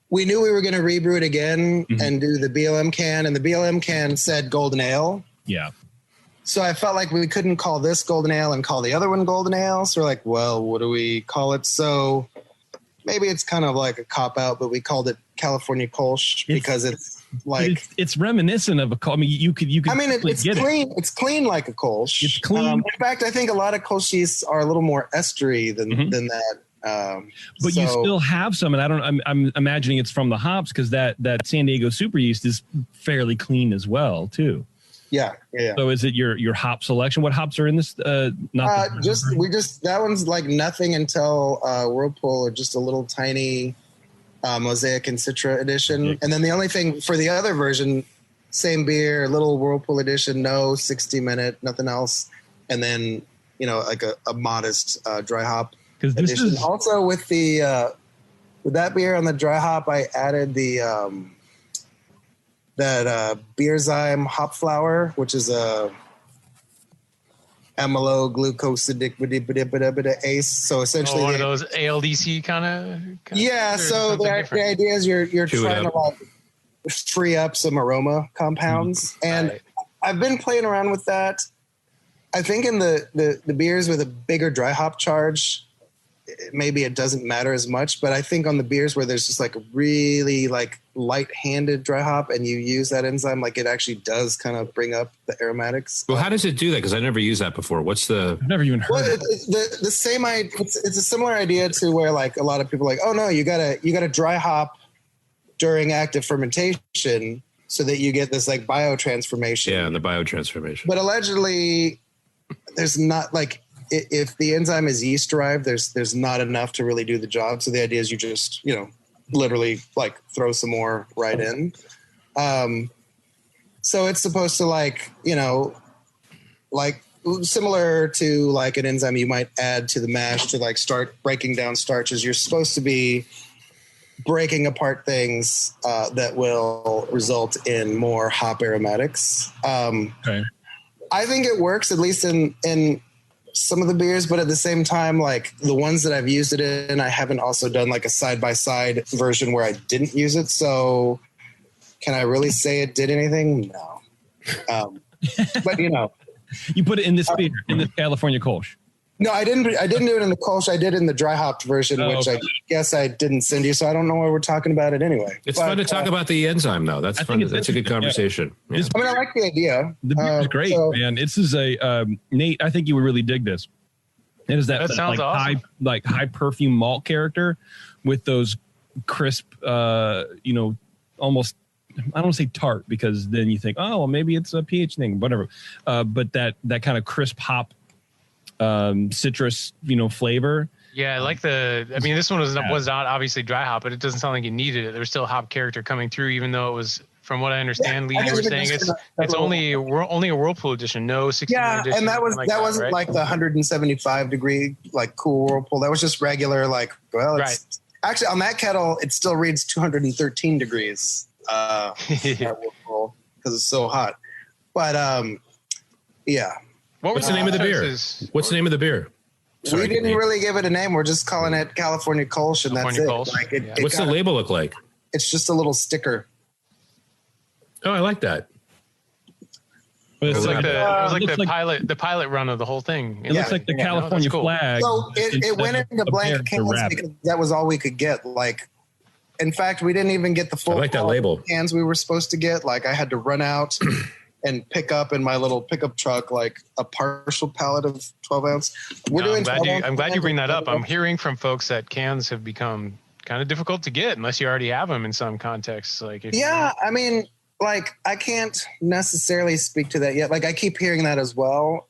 we knew we were going to rebrew it again and do the BLM can, and the BLM can said golden ale. Yeah. So I felt like we couldn't call this golden ale and call the other one golden ale. So we're like, well, what do we call it? So maybe it's kind of like a cop out, but we called it California Kolsch because it's like it's reminiscent of a Kolsch. I mean, you could. I mean, it's clean. It's clean like a Kolsch. It's clean. In fact, I think a lot of Kolschis are a little more estery than that. But you still have some, and I'm imagining it's from the hops because that San Diego super yeast is fairly clean as well too. Yeah. So is it your hop selection? What hops are in this? That one's like nothing until Whirlpool, or just a little tiny Mosaic and Citra edition. Yeah. And then the only thing for the other version, same beer, little Whirlpool edition, no 60-minute, nothing else. And then, like a modest dry hop edition. Also with the With that beer on the dry hop, I added the Beerzyme hop flour, which is a amylo glucosidic ACE. So essentially, one of those ALDC kind of. Yeah. So the idea is you're trying to like free up some aroma compounds, and I've been playing around with that. I think in the beers with a bigger dry hop charge, maybe it doesn't matter as much, but I think on the beers where there's just like a really like light-handed dry hop and you use that enzyme, like it actually does kind of bring up the aromatics. Well, how does it do that? Because I never used that before. I've never even heard of it. The same idea. It's a similar idea to where like a lot of people are like, oh no, you gotta dry hop during active fermentation so that you get this like biotransformation. Yeah, the biotransformation. But allegedly, there's not like, if the enzyme is yeast derived, there's not enough to really do the job. So the idea is you just, literally like throw some more right in. So it's supposed to like similar to like an enzyme you might add to the mash to like start breaking down starches. You're supposed to be breaking apart things that will result in more hop aromatics. Okay. I think it works, at least in some of the beers, but at the same time, like the ones that I've used it in, I haven't also done like a side-by-side version where I didn't use it. So can I really say it did anything? No. But you put it in this beer, in the California Kolsch. No, I didn't do it in the Kolsch. I did it in the dry hopped version, which I guess I didn't send you. So I don't know why we're talking about it anyway. It's fun to talk about the enzyme, though. That's fun. That's a good conversation. Yeah. I mean, I like the idea. The beer is great, man. This is a Nate. I think you would really dig this. It is that sounds like awesome. high perfume malt character with those crisp, almost. I don't want to say tart because then you think, oh, well, maybe it's a pH thing, whatever. But that kind of crisp hop. Citrus, flavor. Yeah, I like this one was not obviously dry hop, but it doesn't sound like you needed it. There's still hop character coming through, even though it was, from what I understand, Lee, you were saying it's only a Whirlpool edition, no 69 edition. And that wasn't right? Like the 175 degree like cool Whirlpool. That was just regular it's actually on that kettle it still reads 213 degrees Whirlpool because it's so hot. But yeah. What's the name of the beer? What's the name of the beer? We didn't really give it a name. We're just calling it California Kolsch, and that's it. Like what's the label look like? It's just a little sticker. Oh, I like that. It was like the pilot run of the whole thing. It looks like the California flag. So it went into blank cans because that was all we could get. Like, in fact, we didn't even get the full that label cans we were supposed to get. Like, I had to run out and pick up in my little pickup truck like a partial pallet of 12 ounce. I'm glad you bring that up. I'm hearing from folks that cans have become kind of difficult to get unless you already have them in some contexts. Like, I mean, like I can't necessarily speak to that yet. Like I keep hearing that as well.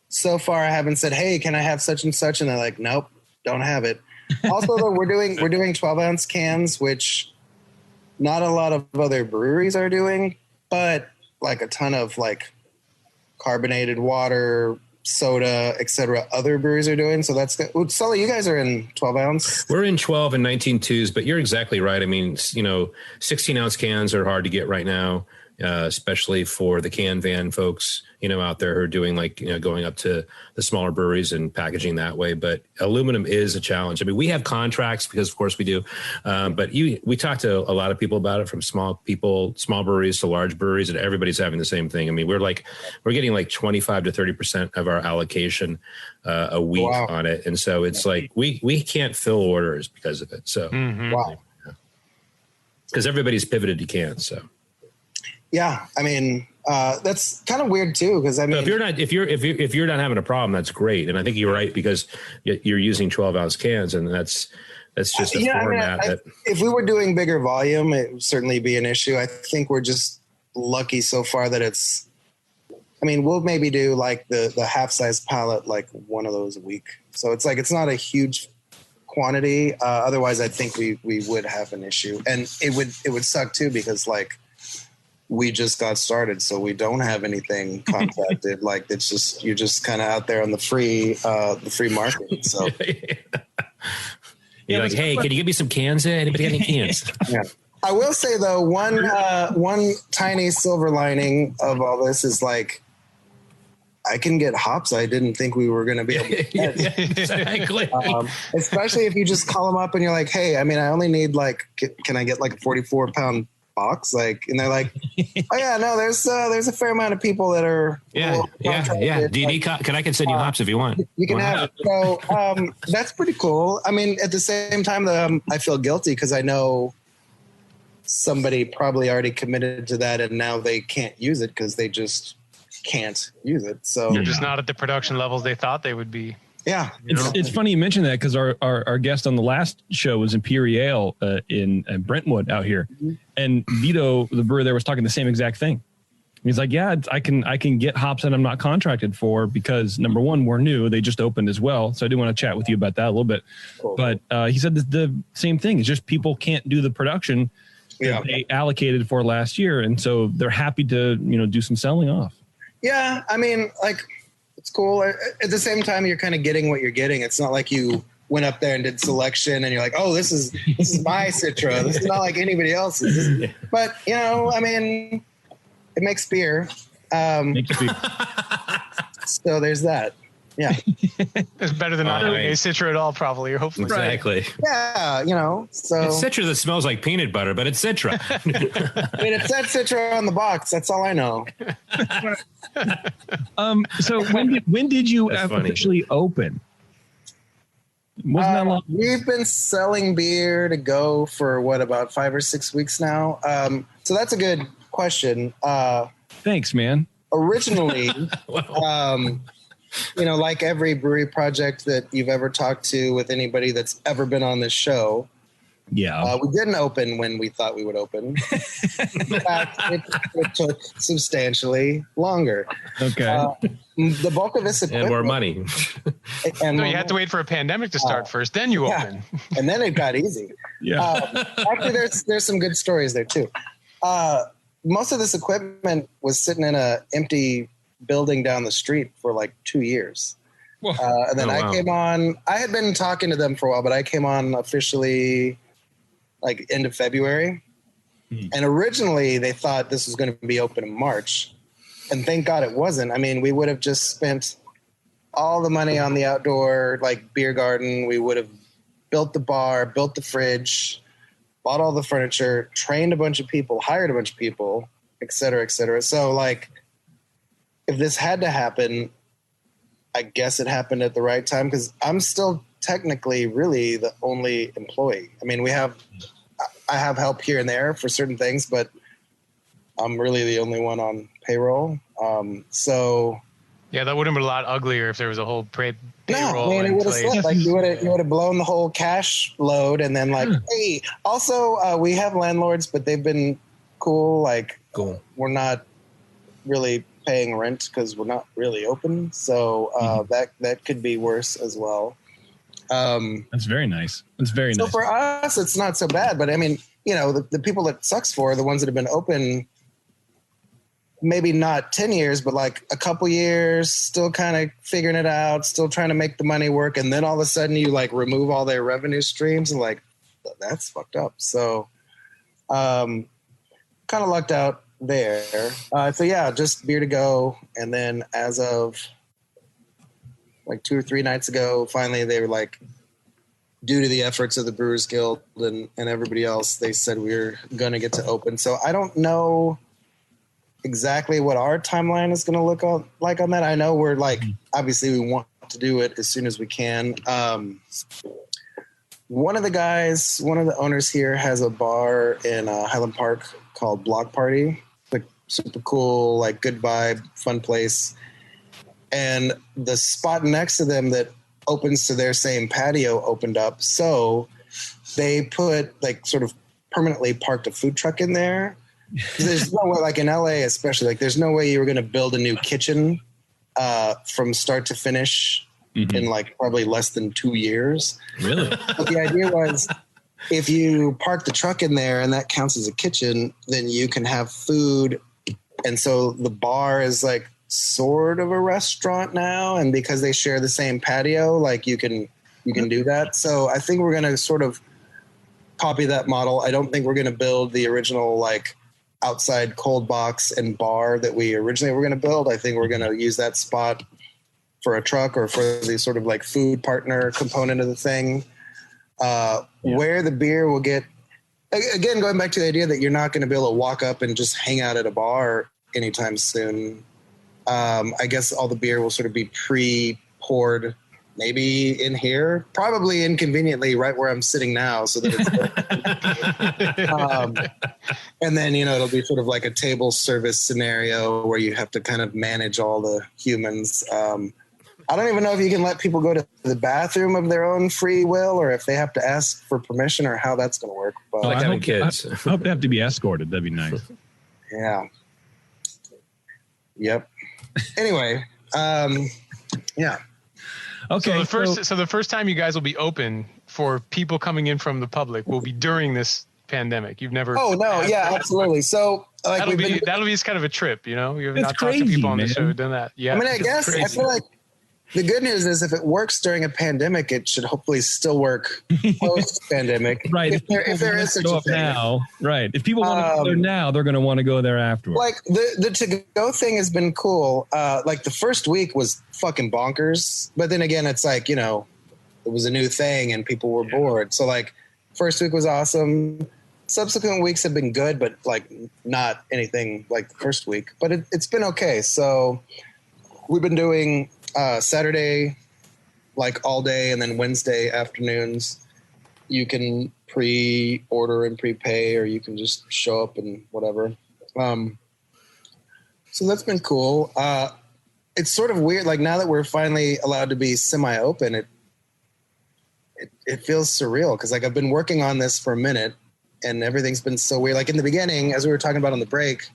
So far, I haven't said, "Hey, can I have such and such?" And they're like, "Nope, don't have it." Also, though, we're doing 12 ounce cans, which not a lot of other breweries are doing, but like a ton of like carbonated water, soda, etc. other breweries are doing. So that's good. Well, Sully, you guys are in 12 ounce. We're in 12 and 19.2s, but you're exactly right. I mean, 16 ounce cans are hard to get right now, especially for the can van folks, out there who are doing going up to the smaller breweries and packaging that way. But aluminum is a challenge. I mean, we have contracts because of course we do. But we talked to a lot of people about it, from small breweries to large breweries, and everybody's having the same thing. I mean, we're getting like 25 to 30% of our allocation a week on it. And so it's like, we can't fill orders because of it. So, because everybody's pivoted to cans. So. Yeah, I mean, that's kind of weird too. Because I mean, if you're not having a problem, that's great, and I think you're right because you're using 12 ounce cans, and that's just a format. I mean, if we were doing bigger volume, it would certainly be an issue. I think we're just lucky so far that it's. I mean, we'll maybe do like the half size pallet, like one of those a week. So it's like it's not a huge quantity. Otherwise, I think we would have an issue, and it would suck too because like. We just got started, so we don't have anything contracted. Like it's just you're just kind of out there on the free market. So You're like, hey, can you give me some cans? Anybody got any cans? Yeah. I will say though, one tiny silver lining of all this is like, I can get hops I didn't think we were going to be able to get. Yeah, exactly. Especially if you just call them up and you're like, hey, I mean, I only need like, can I get like a 44-pound box? Like, and they're like, oh yeah, no, there's a fair amount of people that are. Yeah. Do you need, can I send you hops if you want? You can have it. So that's pretty cool. I mean, at the same time, I feel guilty because I know somebody probably already committed to that and now they can't use it because they just can't use it. So they're just not at the production levels they thought they would be. Yeah. It's funny you mentioned that because our guest on the last show was Imperial in Brentwood out here. Mm-hmm. And Vito, the brewer there, was talking the same exact thing. He's like, yeah, I can get hops that I'm not contracted for because number one, we're new. They just opened as well. So I do want to chat with you about that a little bit. Cool. But he said the same thing. It's just people can't do the production that they allocated for last year. And so they're happy to, do some selling off. Yeah. I mean, like, it's cool. At the same time, you're kind of getting what you're getting. It's not like you went up there and did selection and you're like, oh, this is my Citra. This is not like anybody else's. But, I mean, it makes beer. So there's that. Yeah. It's better than not having a Citra at all, probably. Hopefully. Exactly. Yeah, so. It's Citra that smells like peanut butter, but it's Citra. I mean, it said Citra on the box. That's all I know. So when did you officially open? Wasn't that long? We've been selling beer to go for about 5 or 6 weeks now. So that's a good question. Thanks, man. Originally, like every brewery project that you've ever talked to with anybody that's ever been on this show. Yeah. We didn't open when we thought we would open. In fact, it took substantially longer. Okay. The bulk of this equipment. And more money. And no, you had to wait for a pandemic to start first, then you open. And then it got easy. Yeah. Actually, there's some good stories there too. Most of this equipment was sitting in an empty building down the street for like 2 years. And then I came on. I had been talking to them for a while, but I came on officially like end of February. And originally they thought this was going to be open in March. And thank God it wasn't. I mean, we would have just spent all the money on the outdoor like beer garden. We would have built the bar, built the fridge, bought all the furniture, trained a bunch of people, hired a bunch of people, et cetera, et cetera. So like, if this had to happen, I guess it happened at the right time because I'm still technically really the only employee. I mean, I have help here and there for certain things, but I'm really the only one on payroll. So yeah, that would have been a lot uglier if there was a whole payroll. No, man, it would have slipped. Like you would have blown the whole cash load, and then like, hey, also we have landlords, but they've been cool. Like, cool. We're not really paying rent because we're not really open, so that could be worse as well. That's very nice. That's very nice. So for us, it's not so bad. But I mean, the people that sucks for are the ones that have been open. Maybe not 10 years, but like a couple years, still kind of figuring it out, still trying to make the money work. And then all of a sudden you like remove all their revenue streams and like, that's fucked up. So kind of lucked out there. So yeah, just beer to go. And then as of like 2 or 3 nights ago, finally they were like, due to the efforts of the Brewers Guild and everybody else, they said we were going to get to open. So I don't know exactly what our timeline is going to look like on that. I know we're like, obviously we want to do it as soon as we can. One of the owners here has a bar in Highland Park called Block Party. Like super cool, like good vibe, fun place. And the spot next to them that opens to their same patio opened up. So they put like sort of permanently parked a food truck in there. There's no way, like in LA especially, like there's no way you were going to build a new kitchen from start to finish in like probably less than 2 years. Really? But the idea was if you park the truck in there and that counts as a kitchen, then you can have food. And so the bar is like, 'sort of a restaurant now, and because they share the same patio, like you can you can do that. So I think we're going to sort of copy that model. I don't think we're going to build the original like outside cold box and bar that we originally were going to build. I think we're going to use that spot for a truck or for the sort of like food partner component of the thing. Where the beer will get, again, going back to the idea that you're not going to be able to walk up and just hang out at a bar anytime soon. I guess all the beer will sort of be pre-poured, maybe in here, probably inconveniently right where I'm sitting now, so that it's and then, it'll be sort of like a table service scenario where you have to kind of manage all the humans. I don't even know if you can let people go to the bathroom of their own free will, or if they have to ask for permission, or how that's going to work. But like having kids. I hope they have to be escorted. That'd be nice. Yeah. Yep. Anyway, yeah. Okay. So the first time you guys will be open for people coming in from the public will be during this pandemic. You've never. Oh no! Yeah, absolutely. So like that'll be kind of a trip. You've not talked to people on the show who've done that. Yeah. I mean, I guess I feel like the good news is if it works during a pandemic, it should hopefully still work post-pandemic. Right. If there is such a thing. Now, right. If people want to go there now, they're going to want to go there afterwards. Like the to-go thing has been cool. Like the first week was fucking bonkers. But then again, it's like, it was a new thing and people were bored. So like first week was awesome. Subsequent weeks have been good, but like not anything like the first week. But it's been okay. So we've been doing Saturday, like all day, and then Wednesday afternoons, you can pre-order and prepay, or you can just show up and whatever. So that's been cool. It's sort of weird. Like now that we're finally allowed to be semi-open, it feels surreal because like I've been working on this for a minute, and everything's been so weird. Like in the beginning, as we were talking about on the break,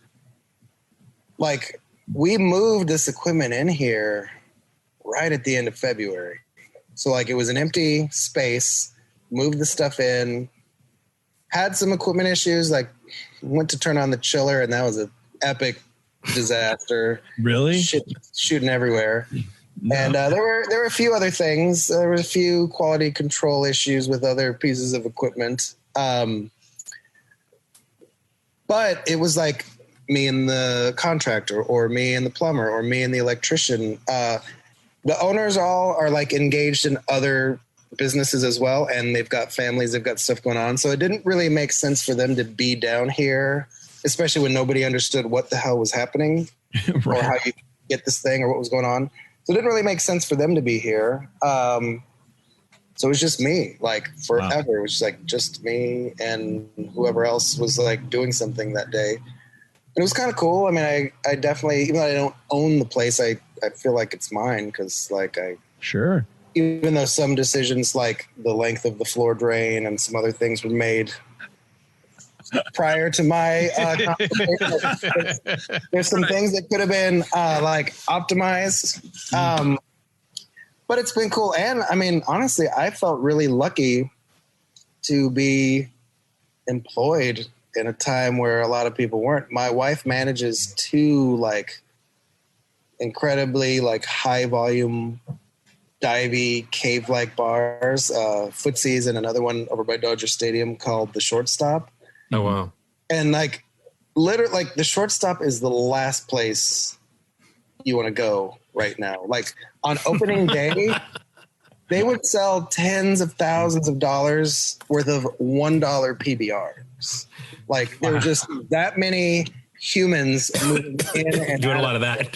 like we moved this equipment in here right at the end of February. So like it was an empty space, moved the stuff in, had some equipment issues, like went to turn on the chiller and that was an epic disaster. Really? Shooting everywhere. No. And there were a few other things. There were a few quality control issues with other pieces of equipment. But it was like me and the contractor, or me and the plumber, or me and the electrician. The owners all are like engaged in other businesses as well, and they've got families, they've got stuff going on. So it didn't really make sense for them to be down here, especially when nobody understood what the hell was happening right. Or how you get this thing or what was going on. So it didn't really make sense for them to be here. So it was just me, like forever. Wow. It was just like just me and whoever else was like doing something that day. It was kind of cool. I mean, I definitely, even though I don't own the place, I feel like it's mine because, like, sure. Even though some decisions, like the length of the floor drain and some other things were made prior to my there's some things that could have been like optimized, but it's been cool. And I mean, honestly, I felt really lucky to be employed in a time where a lot of people weren't. My wife manages two like incredibly like high volume divey cave-like bars, Footsie's, and another one over by Dodger Stadium called the Shortstop. Oh wow. And like literally like the Shortstop is the last place you want to go right now. Like on opening day, they would sell tens of thousands of dollars worth of $1 PBRs. Like there were just that many humans moving in and doing a lot of that.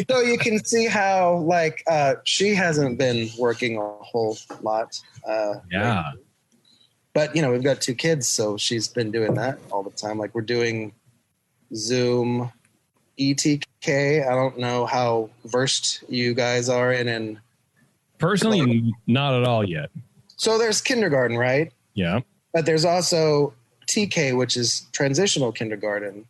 So you can see how like she hasn't been working a whole lot. Yeah. Lately. But you know, we've got two kids, so she's been doing that all the time. Like we're doing Zoom, ETK. I don't know how versed you guys are in. Personally, not at all yet. So there's kindergarten, right? Yeah. But there's also TK, which is transitional kindergarten.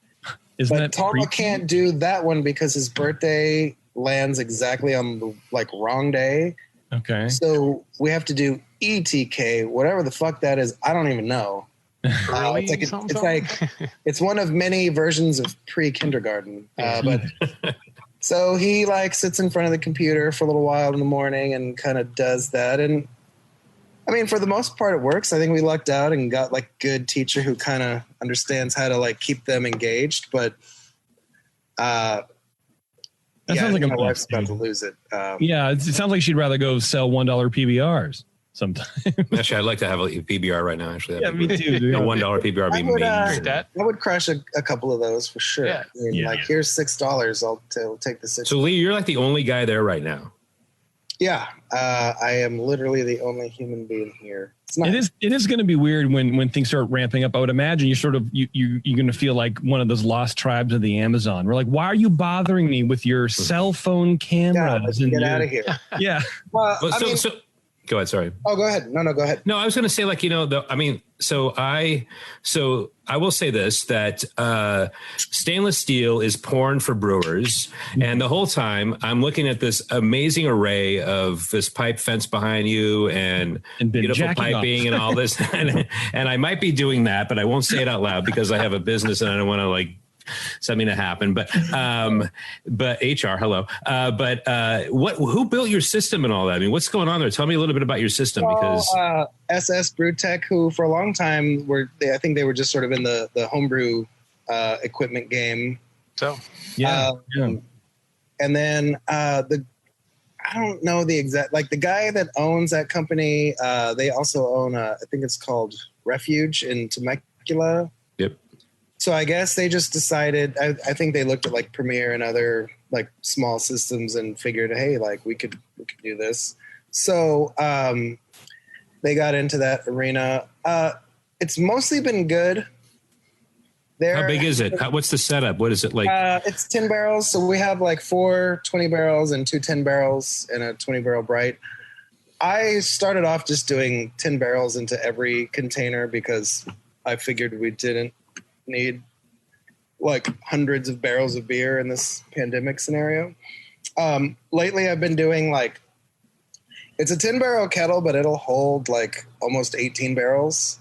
But Toma can't do that one because his birthday lands exactly on the like wrong day. Okay. So we have to do ETK, whatever the fuck that is. I don't even know. It's one of many versions of pre-kindergarten. But So he like sits in front of the computer for a little while in the morning and kind of does that. And I mean, for the most part, it works. I think we lucked out and got like a good teacher who kind of understands how to like keep them engaged. But that sounds like my wife's about to lose it. It sounds like she'd rather go sell $1 PBRs sometime. Actually, I'd like to have a PBR right now. Actually, me too. A $1 PBR would be amazing. I would crush a couple of those for sure. Yeah. I mean, like here's $6. I'll take the $6. So Lee, you're like the only guy there right now. Yeah, I am literally the only human being here. It is going to be weird when things start ramping up. I would imagine you're going to feel like one of those lost tribes of the Amazon. We're like, why are you bothering me with your cell phone cameras? Get out of here. Yeah. Well, go ahead. Sorry. Oh, go ahead. No, go ahead. No, I was going to say, like, so I will say this, that stainless steel is porn for brewers. And the whole time I'm looking at this amazing array of this pipe fence behind you and beautiful piping and all this. and I might be doing that, but I won't say it out loud because I have a business and I don't want to like something to happen, but HR, hello. Who built your system and all that? I mean, what's going on there? Tell me a little bit about your system, because SS Brewtech, who for a long time I think they were just sort of in the homebrew equipment game. So and then I don't know the exact, like the guy that owns that company, they also own I think it's called Refuge in Temecula. Yep. So I guess they just decided, I think they looked at like Premiere and other like small systems and figured, hey, like we could do this. So they got into that arena. It's mostly been good. How big is it? What's the setup? What is it like? It's 10 barrels. So we have like 4 20 barrels and 2 10 barrels and a 20 barrel bright. I started off just doing 10 barrels into every container because I figured we didn't need like hundreds of barrels of beer in this pandemic scenario. Lately I've been doing like, it's a 10 barrel kettle, but it'll hold like almost 18 barrels.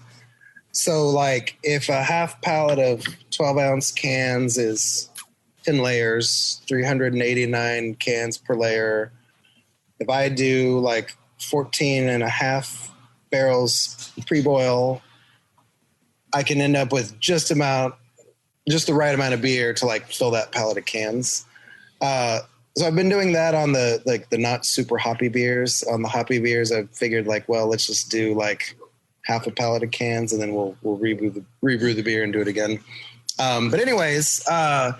So like if a half pallet of 12 ounce cans is 10 layers, 389 cans per layer. If I do like 14 and a half barrels pre-boil, I can end up with just the right amount of beer to like fill that pallet of cans. So I've been doing that on the not super hoppy beers. On the hoppy beers, I've figured like, well, let's just do like half a pallet of cans and then we'll rebrew the beer and do it again. But anyways, the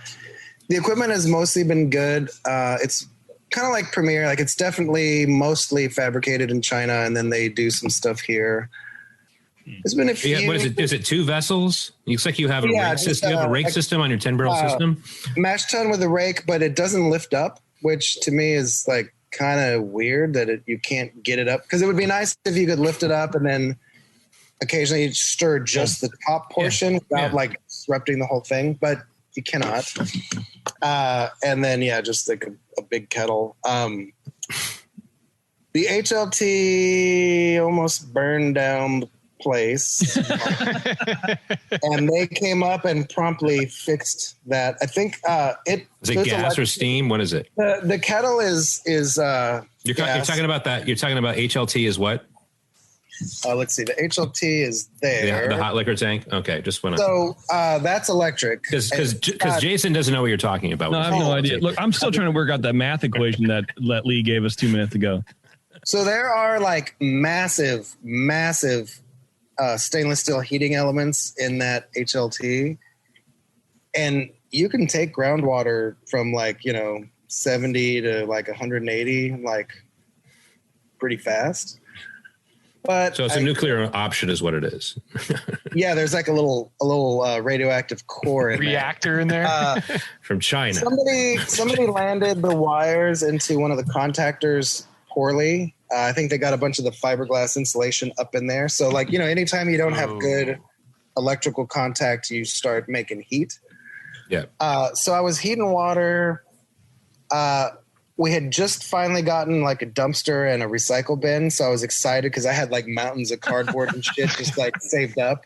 equipment has mostly been good. It's kind of like Premiere. Like it's definitely mostly fabricated in China and then they do some stuff here. There's been a few. Yeah, what is it? Is it 2 vessels? It looks like you have a rake system. You have a rake system on your 10 barrel system. Mash tun with a rake, but it doesn't lift up, which to me is like kind of weird that you can't get it up. Because it would be nice if you could lift it up and then occasionally stir just the top portion without like disrupting the whole thing, but you cannot. And then just like a big kettle. The HLT almost burned down the place and they came up and promptly fixed that. I think is it gas or steam? What is it? The kettle is you're talking about that. You're talking about HLT is what? Let's see. The HLT is there. The hot liquor tank. Okay, just went. So that's electric. Because Jason doesn't know what you're talking about. No, I have no idea. Look, I'm still trying to work out that math equation that Lee gave us 2 minutes ago. So there are like massive stainless steel heating elements in that HLT. And you can take groundwater from like, 70 to like 180, like pretty fast. But so it's a nuclear option is what it is. Yeah. There's like a little radioactive core in reactor in there from China. Somebody landed the wires into one of the contactors poorly. I think they got a bunch of the fiberglass insulation up in there. So like, anytime you don't have good electrical contact, you start making heat. Yeah. So I was heating water. We had just finally gotten like a dumpster and a recycle bin. So I was excited because I had like mountains of cardboard and shit just like saved up.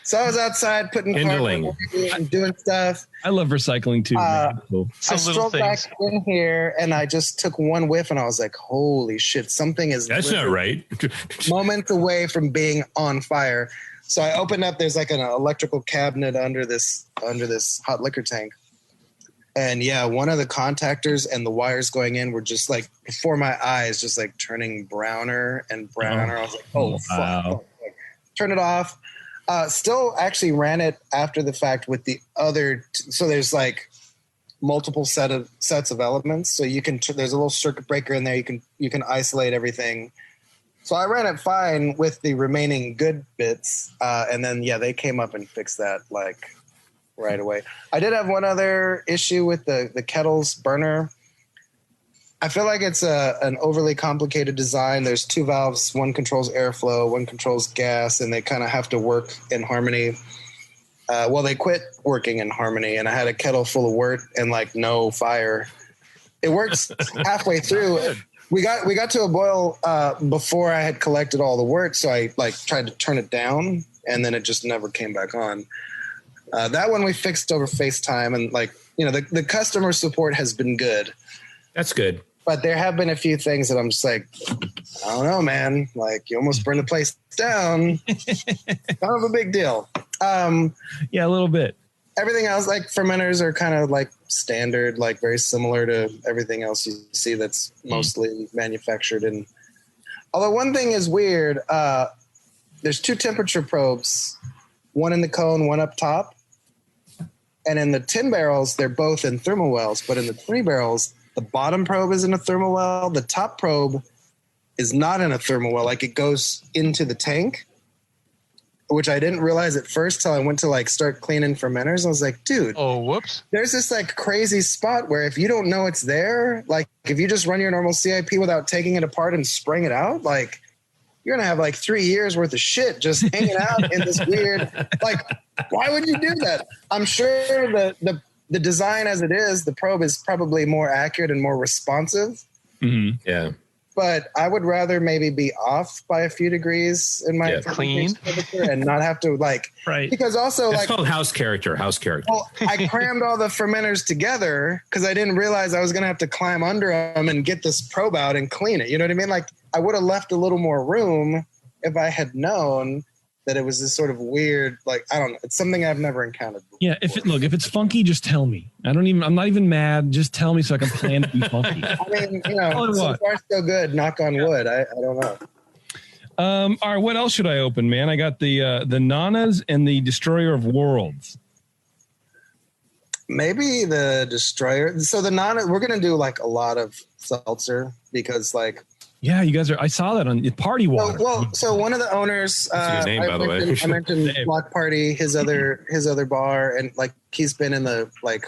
So I was outside putting Kindling and doing stuff. I love recycling too. Cool. I strolled back in here and I just took one whiff and I was like, holy shit, something is That's not right. Moments away from being on fire. So I opened up, there's like an electrical cabinet under this hot liquor tank. And yeah, one of the contactors and the wires going in were just like before my eyes, just like turning browner and browner. I was like, oh, fuck. Turn it off. Still actually ran it after the fact with the other. So there's like multiple sets of elements. So you can, there's a little circuit breaker in there. You can isolate everything. So I ran it fine with the remaining good bits. And then, yeah, they came up and fixed that like right away. I did have one other issue with the kettle's burner. I feel like it's an overly complicated design. There's two valves. One controls airflow, one controls gas, and they kind of have to work in harmony. Well, they quit working in harmony, and I had a kettle full of wort and like no fire. It works halfway through. We got to a boil before I had collected all the wort, so I like tried to turn it down, and then it just never came back on. That one we fixed over FaceTime, and like, you know, the customer support has been good. That's good. But there have been a few things that I'm just like, I don't know, man. Like, you almost burned the place down. Kind of a big deal. Yeah, a little bit. Everything else, like fermenters, are kind of like standard, like very similar to everything else you see that's mostly manufactured. And although one thing is weird, there's two temperature probes, one in the cone, one up top. And in the 10 barrels, they're both in thermal wells. But in the 3 barrels, the bottom probe is in a thermal well. The top probe is not in a thermal well. Like, it goes into the tank, which I didn't realize at first till I went to like start cleaning fermenters. I was like, dude, oh, whoops. There's this like crazy spot where if you don't know it's there, like if you just run your normal CIP without taking it apart and spraying it out, like you're going to have like 3 years worth of shit just hanging out in this weird, like, why would you do that? I'm sure the design as it is, the probe is probably more accurate and more responsive. Mm-hmm. Yeah. But I would rather maybe be off by a few degrees in my clean and not have to like, right. Because also it's like called house character. Well, I crammed all the fermenters together because I didn't realize I was going to have to climb under them and get this probe out and clean it. You know what I mean? Like, I would have left a little more room if I had known that it was this sort of weird, like, I don't know. It's something I've never encountered before. Yeah. If it's funky, just tell me. I'm not even mad. Just tell me so I can plan to be funky. I mean, you know, so far so good. Knock on wood. I don't know. All right. What else should I open, man? I got the Nanas and the Destroyer of Worlds. Maybe the Destroyer. So the Nana, we're going to do like a lot of seltzer because like, yeah, you guys are. I saw that on Party Water. So one of the owners, That's a good name, by the way. I mentioned Block Party, his other bar, and like he's been in the like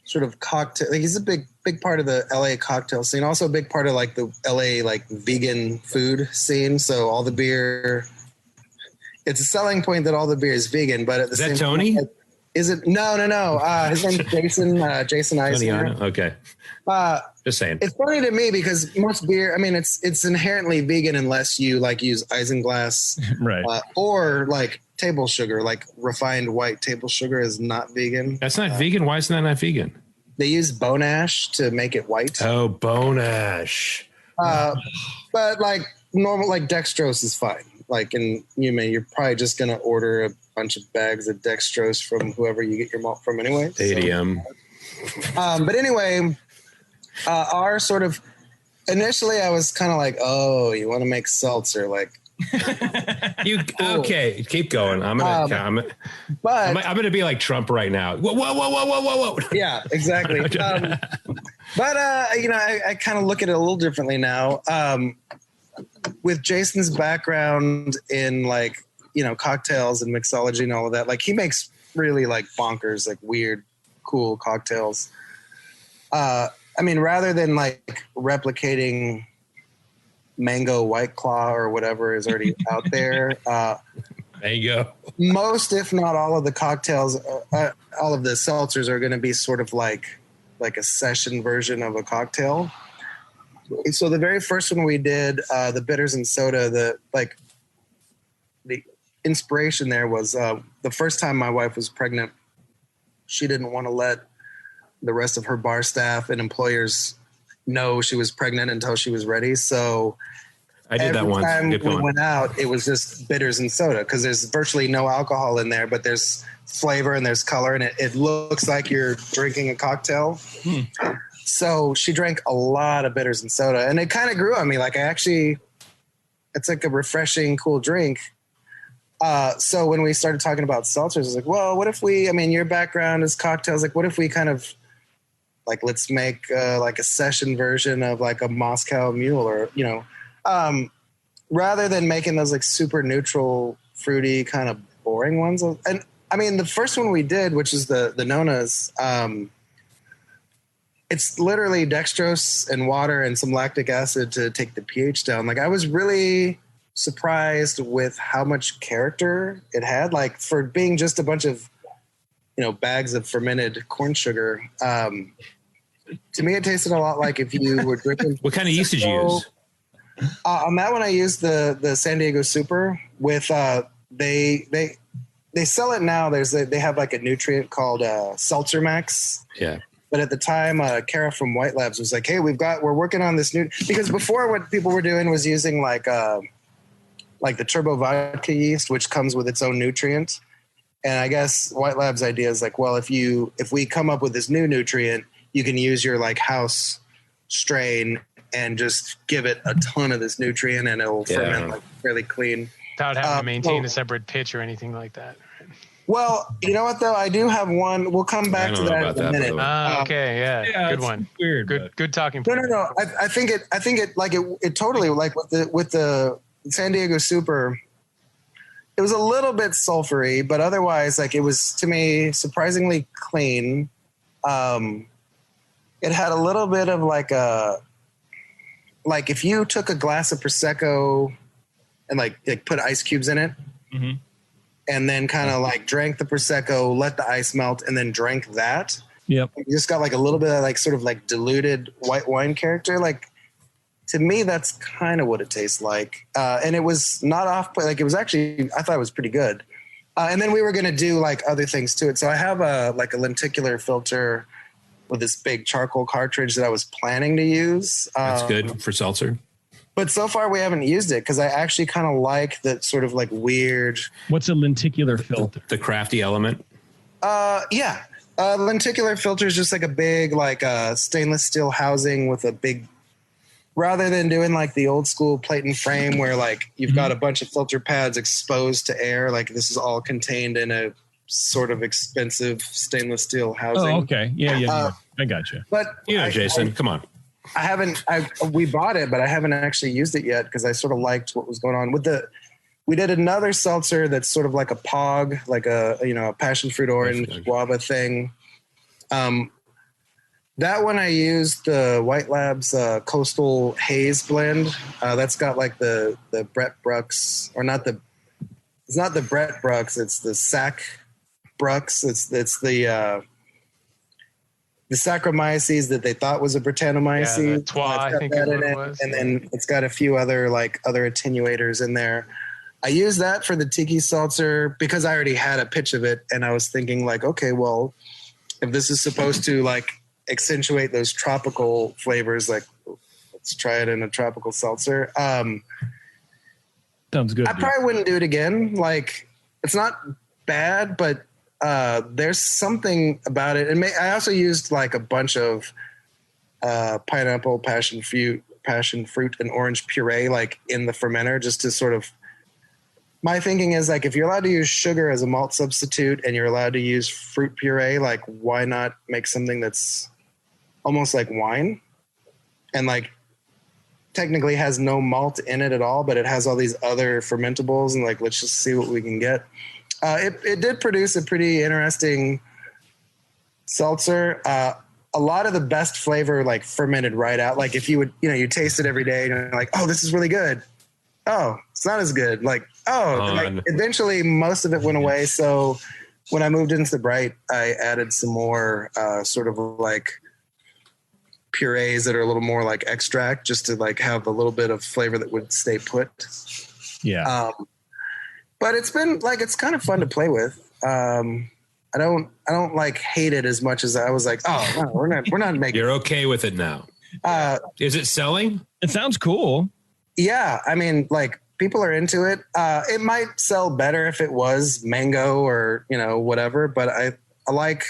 sort of cocktail. Like, he's a big part of the LA cocktail scene. Also a big part of like the LA like vegan food scene. So all the beer, it's a selling point that all the beer is vegan. But at the same Tony? time, is it? No. His name's Jason Eisner. Okay. Just saying. It's funny to me because most beer, I mean, it's inherently vegan unless you like use isinglass, right? Or like table sugar, like refined white table sugar is not vegan. That's not vegan. Why is that not vegan? They use bone ash to make it white. Oh, bone ash. But like normal, like dextrose is fine. Like, and you're probably just gonna order a bunch of bags of dextrose from whoever you get your malt from anyway. ADM. But anyway. Our sort of initially, I was kind of like, "Oh, you want to make seltzer?" Like, okay? Keep going. I'm gonna be like Trump right now. Whoa! Yeah, exactly. But you know, I kind of look at it a little differently now. With Jason's background in like, you know, cocktails and mixology and all of that, like he makes really like bonkers, like weird, cool cocktails. I mean, rather than like replicating Mango White Claw or whatever is already out there, Mango. Most, if not all, of the cocktails, all of the seltzers are going to be sort of like a session version of a cocktail. So the very first one we did, the bitters and soda, inspiration there was the first time my wife was pregnant, she didn't want to let the rest of her bar staff and employers know she was pregnant until she was ready. So I did that once. Every time we went out, it was just bitters and soda because there's virtually no alcohol in there, but there's flavor and there's color, and it looks like you're drinking a cocktail. So she drank a lot of bitters and soda, and it kind of grew on me. Like it's like a refreshing, cool drink. So when we started talking about seltzers, I was like, well, what if your background is cocktails. Like, what if we kind of like, let's make like a session version of like a Moscow Mule or, rather than making those like super neutral, fruity, kind of boring ones. And I mean, the first one we did, which is the Nona's, it's literally dextrose and water and some lactic acid to take the pH down. Like I was really surprised with how much character it had, like for being just a bunch of, bags of fermented corn sugar. To me, it tasted a lot like if you were drinking. What kind of yeast did you use? On that one, I used the San Diego Super with they sell it now. They have like a nutrient called Seltzer Max. Yeah. But at the time, Kara from White Labs was like, "Hey, we're working on this new," because before what people were doing was using like the turbo vodka yeast, which comes with its own nutrient. And I guess White Labs' idea is like, well, if we come up with this new nutrient, you can use your like house strain and just give it a ton of this nutrient, and it'll ferment like fairly clean without having to maintain a separate pitch or anything like that. Well, you know what though? I do have one. We'll come back to that in a minute. Okay, yeah, good one. Weird, good talking. No. I think it like it totally like with the San Diego Super. It was a little bit sulfury, but otherwise, like it was to me surprisingly clean. It had a little bit of like if you took a glass of Prosecco and like put ice cubes in it. Mm-hmm. And then kind of like drank the Prosecco, let the ice melt, and then drank that. Yep. You just got like a little bit of like sort of like diluted white wine character. Like to me, that's kind of what it tastes like. And it was not off, but like it was actually, I thought it was pretty good. And then we were going to do like other things to it. So I have a lenticular filter with this big charcoal cartridge that I was planning to use. That's good for seltzer. But so far we haven't used it because I actually kind of like that sort of like weird. What's a lenticular filter? The crafty element. Yeah. Lenticular filter is just like a big like stainless steel housing with a big, rather than doing like the old school plate and frame where like you've got a bunch of filter pads exposed to air. Like this is all contained in a sort of expensive stainless steel housing. Oh, okay. Yeah. I got you. But Jason, come on. We bought it, but I haven't actually used it yet because I sort of liked what was going on with we did another seltzer that's sort of like a POG, like a passion fruit orange guava thing. That one I used the White Labs Coastal Haze blend. That's got like the Brett Brooks, or it's not the Brett Brooks, it's the Sac Brooks. It's the Saccharomyces that they thought was a Brettanomyces. Yeah, I think it was. And then it's got a few other attenuators in there. I used that for the tiki seltzer because I already had a pitch of it, and I was thinking like, okay, well, if this is supposed to like accentuate those tropical flavors, like let's try it in a tropical seltzer. Sounds good. I probably wouldn't do it again. Like it's not bad, but there's something about it. And I also used like a bunch of pineapple, passion fruit, and orange puree like in the fermenter just to sort of. My thinking is like if you're allowed to use sugar as a malt substitute and you're allowed to use fruit puree, like why not make something that's almost like wine and like technically has no malt in it at all, but it has all these other fermentables and like let's just see what we can get. It did produce a pretty interesting seltzer. A lot of the best flavor like fermented right out. Like if you would, you taste it every day and you're like, oh, this is really good. Oh, it's not as good. Like, eventually most of it went away. So when I moved into the Bright, I added some more sort of like purees that are a little more like extract just to like have a little bit of flavor that would stay put. Yeah. but it's been like, it's kind of fun to play with. I don't like hate it as much as I was like, oh no, we're not making. You're okay with it now. Is it selling? It sounds cool. Yeah. I mean, like people are into it. It might sell better if it was mango or, whatever, but I like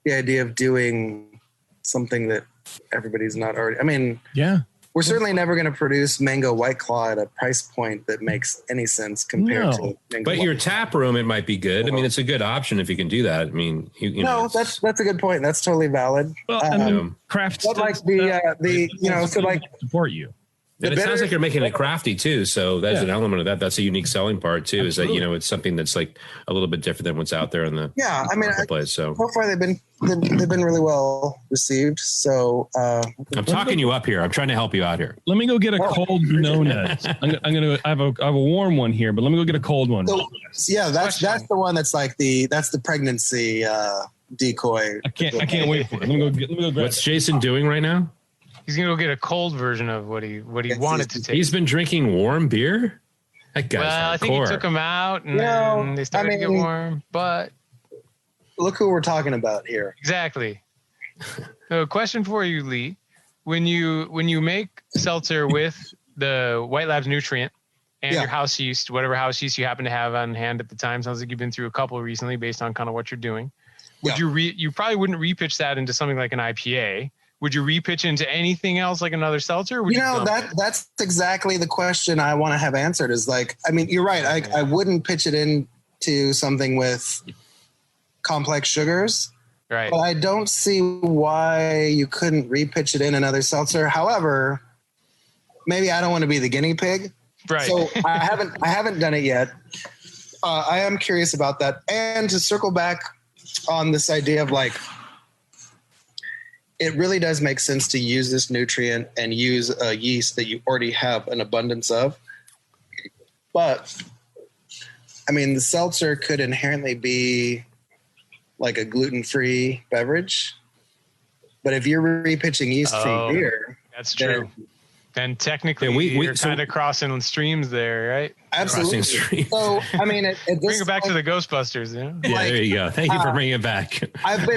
the idea of doing something that everybody's not already. I mean, yeah. We're certainly never going to produce mango White Claw at a price point that makes any sense compared to mango. But your tap room, it might be good. I mean, it's a good option if you can do that. I mean, that's a good point. That's totally valid. Well, craft, but like so like support you. And it sounds like you're making it crafty too. So that's an element of that. That's a unique selling part too. Absolutely. Is that, it's something that's like a little bit different than what's out there in the marketplace. So far they've been really well received. So I'm talking you up here. I'm trying to help you out here. Let me go get a cold no-nuts. I have a warm one here, but let me go get a cold one. So, yeah, that's the one that's like that's the pregnancy decoy. I can't wait for it. Let me go grab What's Jason doing right now? He's gonna go get a cold version of what he wanted to take. He's been drinking warm beer. That guy's I think he took him out, and then they started to get warm. But look who we're talking about here. Exactly. So, a question for you, Lee: when you make seltzer with the White Labs nutrient and your house yeast, whatever house yeast you happen to have on hand at the time, sounds like you've been through a couple recently, based on kind of what you're doing. Would you probably wouldn't repitch that into something like an IPA? Would you repitch into anything else like another seltzer? That's exactly the question I want to have answered is like, I mean, you're right. I wouldn't pitch it into something with complex sugars. Right. But I don't see why you couldn't repitch it in another seltzer. However, maybe I don't want to be the guinea pig. Right. So I haven't done it yet. I am curious about that. And to circle back on this idea of like, it really does make sense to use this nutrient and use a yeast that you already have an abundance of. But I mean, the seltzer could inherently be like a gluten-free beverage. But if you're repitching yeast-free beer, that's true. Then technically, you're kind of crossing streams there, right? Absolutely. So, I mean, bring it back to the Ghostbusters. Yeah, there you go. Thank you for bringing it back. I've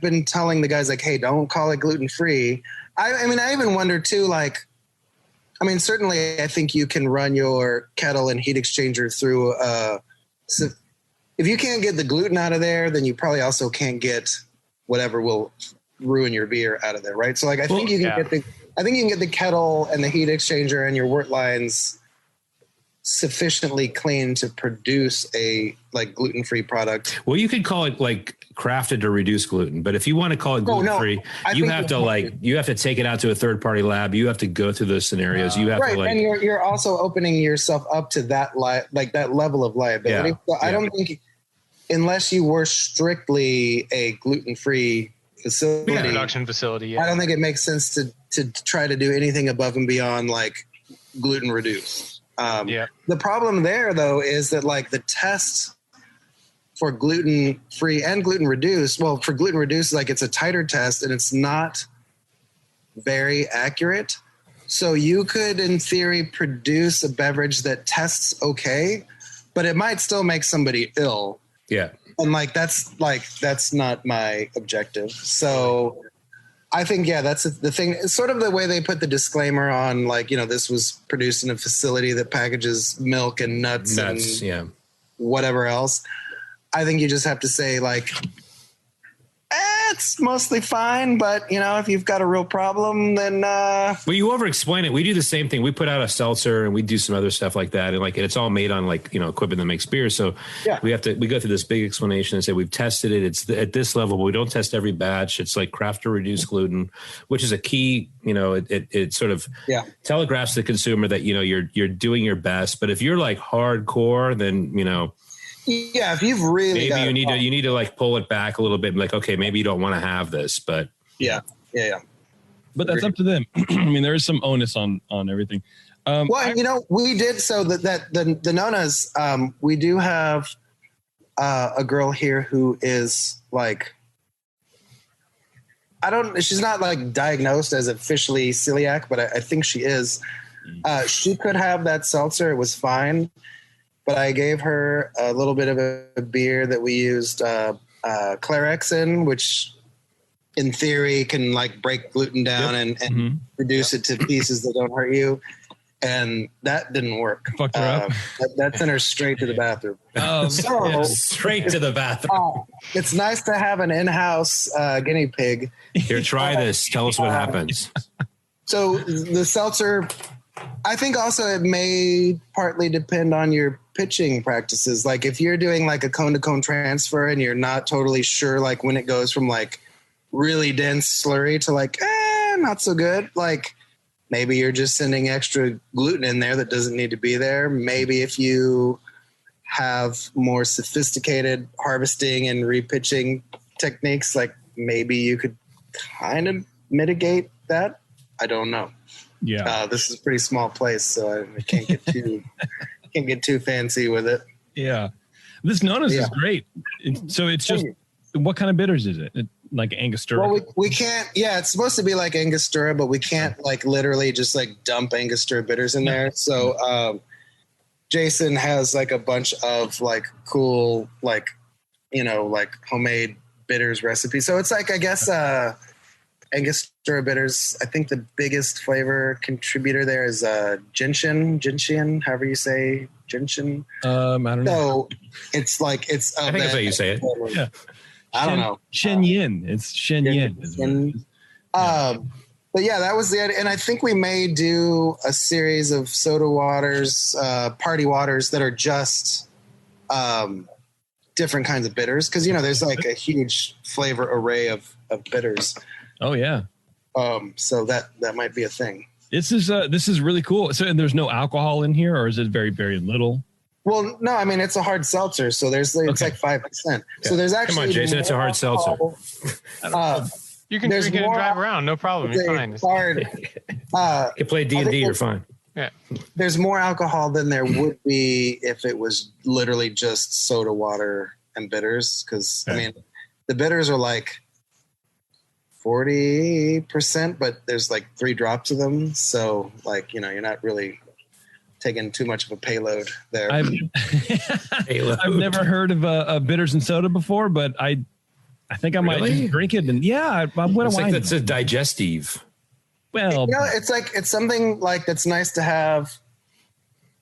been telling the guys like, hey, don't call it gluten free. I mean, I even wonder too, like, I mean, certainly, I think you can run your kettle and heat exchanger through. So if you can't get the gluten out of there, then you probably also can't get whatever will ruin your beer out of there, right? So, like, I think you can get the kettle and the heat exchanger and your wort lines sufficiently clean to produce a like gluten-free product. Well, you could call it like crafted to reduce gluten, but if you want to call it gluten-free, you have to take it out to a third-party lab. You have to go through those scenarios. You have to and you're also opening yourself up to that that level of liability. So I don't think unless you were strictly a gluten-free facility, production facility. Yeah. I don't think it makes sense to try to do anything above and beyond like gluten reduced. The problem there though is that like the test for gluten free and gluten reduced, well, for gluten reduced, like it's a tighter test and it's not very accurate. So you could in theory produce a beverage that tests okay, but it might still make somebody ill. Yeah. And that's not my objective. So I think, that's the thing. It's sort of the way they put the disclaimer on like, this was produced in a facility that packages milk and nuts and whatever else. I think you just have to say like, it's mostly fine, but if you've got a real problem, then well, you over explain it. We do the same thing. We put out a seltzer and we do some other stuff like that, and it's all made on equipment that makes beer. So we go through this big explanation and say we've tested it. It's at this level, but we don't test every batch. It's like craft to reduce gluten, which is a key. It sort of telegraphs to the consumer that you're doing your best. But if you're like hardcore, then if you've really you need to like pull it back a little bit and like, okay, maybe you don't want to have this, but but that's up to them. I mean, there is some onus on everything. We did so that the Nonas, we do have a girl here who is like, she's not like diagnosed as officially celiac, but I think she is. She could have that seltzer. It was fine. but I gave her a little bit of a beer that we used Clarex in, which in theory can like break gluten down and reduce it to pieces that don't hurt you. And that didn't work. Fucked her up. That sent her straight to the bathroom. Straight to the bathroom. It's nice to have an in-house guinea pig. Here, try this. Tell us what happens. So the seltzer, I think also it may partly depend on your pitching practices. Like if you're doing like a cone to cone transfer and you're not totally sure like when it goes from like really dense slurry to like, not so good. Like maybe you're just sending extra gluten in there that doesn't need to be there. Maybe if you have more sophisticated harvesting and repitching techniques, like maybe you could kind of mitigate that. I don't know. Yeah. This is a pretty small place, so I can't get too fancy with it. Yeah. This Nona's is great. So it's just, what kind of bitters is it? Like Angostura? Well, we can't. Yeah, it's supposed to be like Angostura, but we can't like literally just like dump Angostura bitters in there. So Jason has like a bunch of like cool, like, you know, like homemade bitters recipes. So it's like, I guess, Angostura bitters. I think the biggest flavor contributor there is gentian, however you say gentian. I don't know. So it's like I think that's how you say it. Yeah. I don't know. Shenyang. It's Shenyang. But yeah, that was the idea. And I think we may do a series of soda waters, party waters that are just different kinds of bitters. Cause you know, there's like a huge flavor array of bitters. Oh yeah. So that might be a thing. This is really cool. So, and there's no alcohol in here, or is it very, very little? Well, no, I mean, it's a hard seltzer, so it's like 5%. So there's actually come on, Jason, it's a hard seltzer. You can drink it and drive around, no problem. You're fine. Hard, you can play D&D, you're fine. Yeah. There's more alcohol than there would be if it was literally just soda water and bitters. Because I mean, the bitters are like 40%, but there's like 3 drops of them. So like, you know, you're not really taking too much of a payload there. I've never heard of bitters and soda before, but I think I might just drink it. And that's a digestive. You Well, know, it's something like that's nice to have,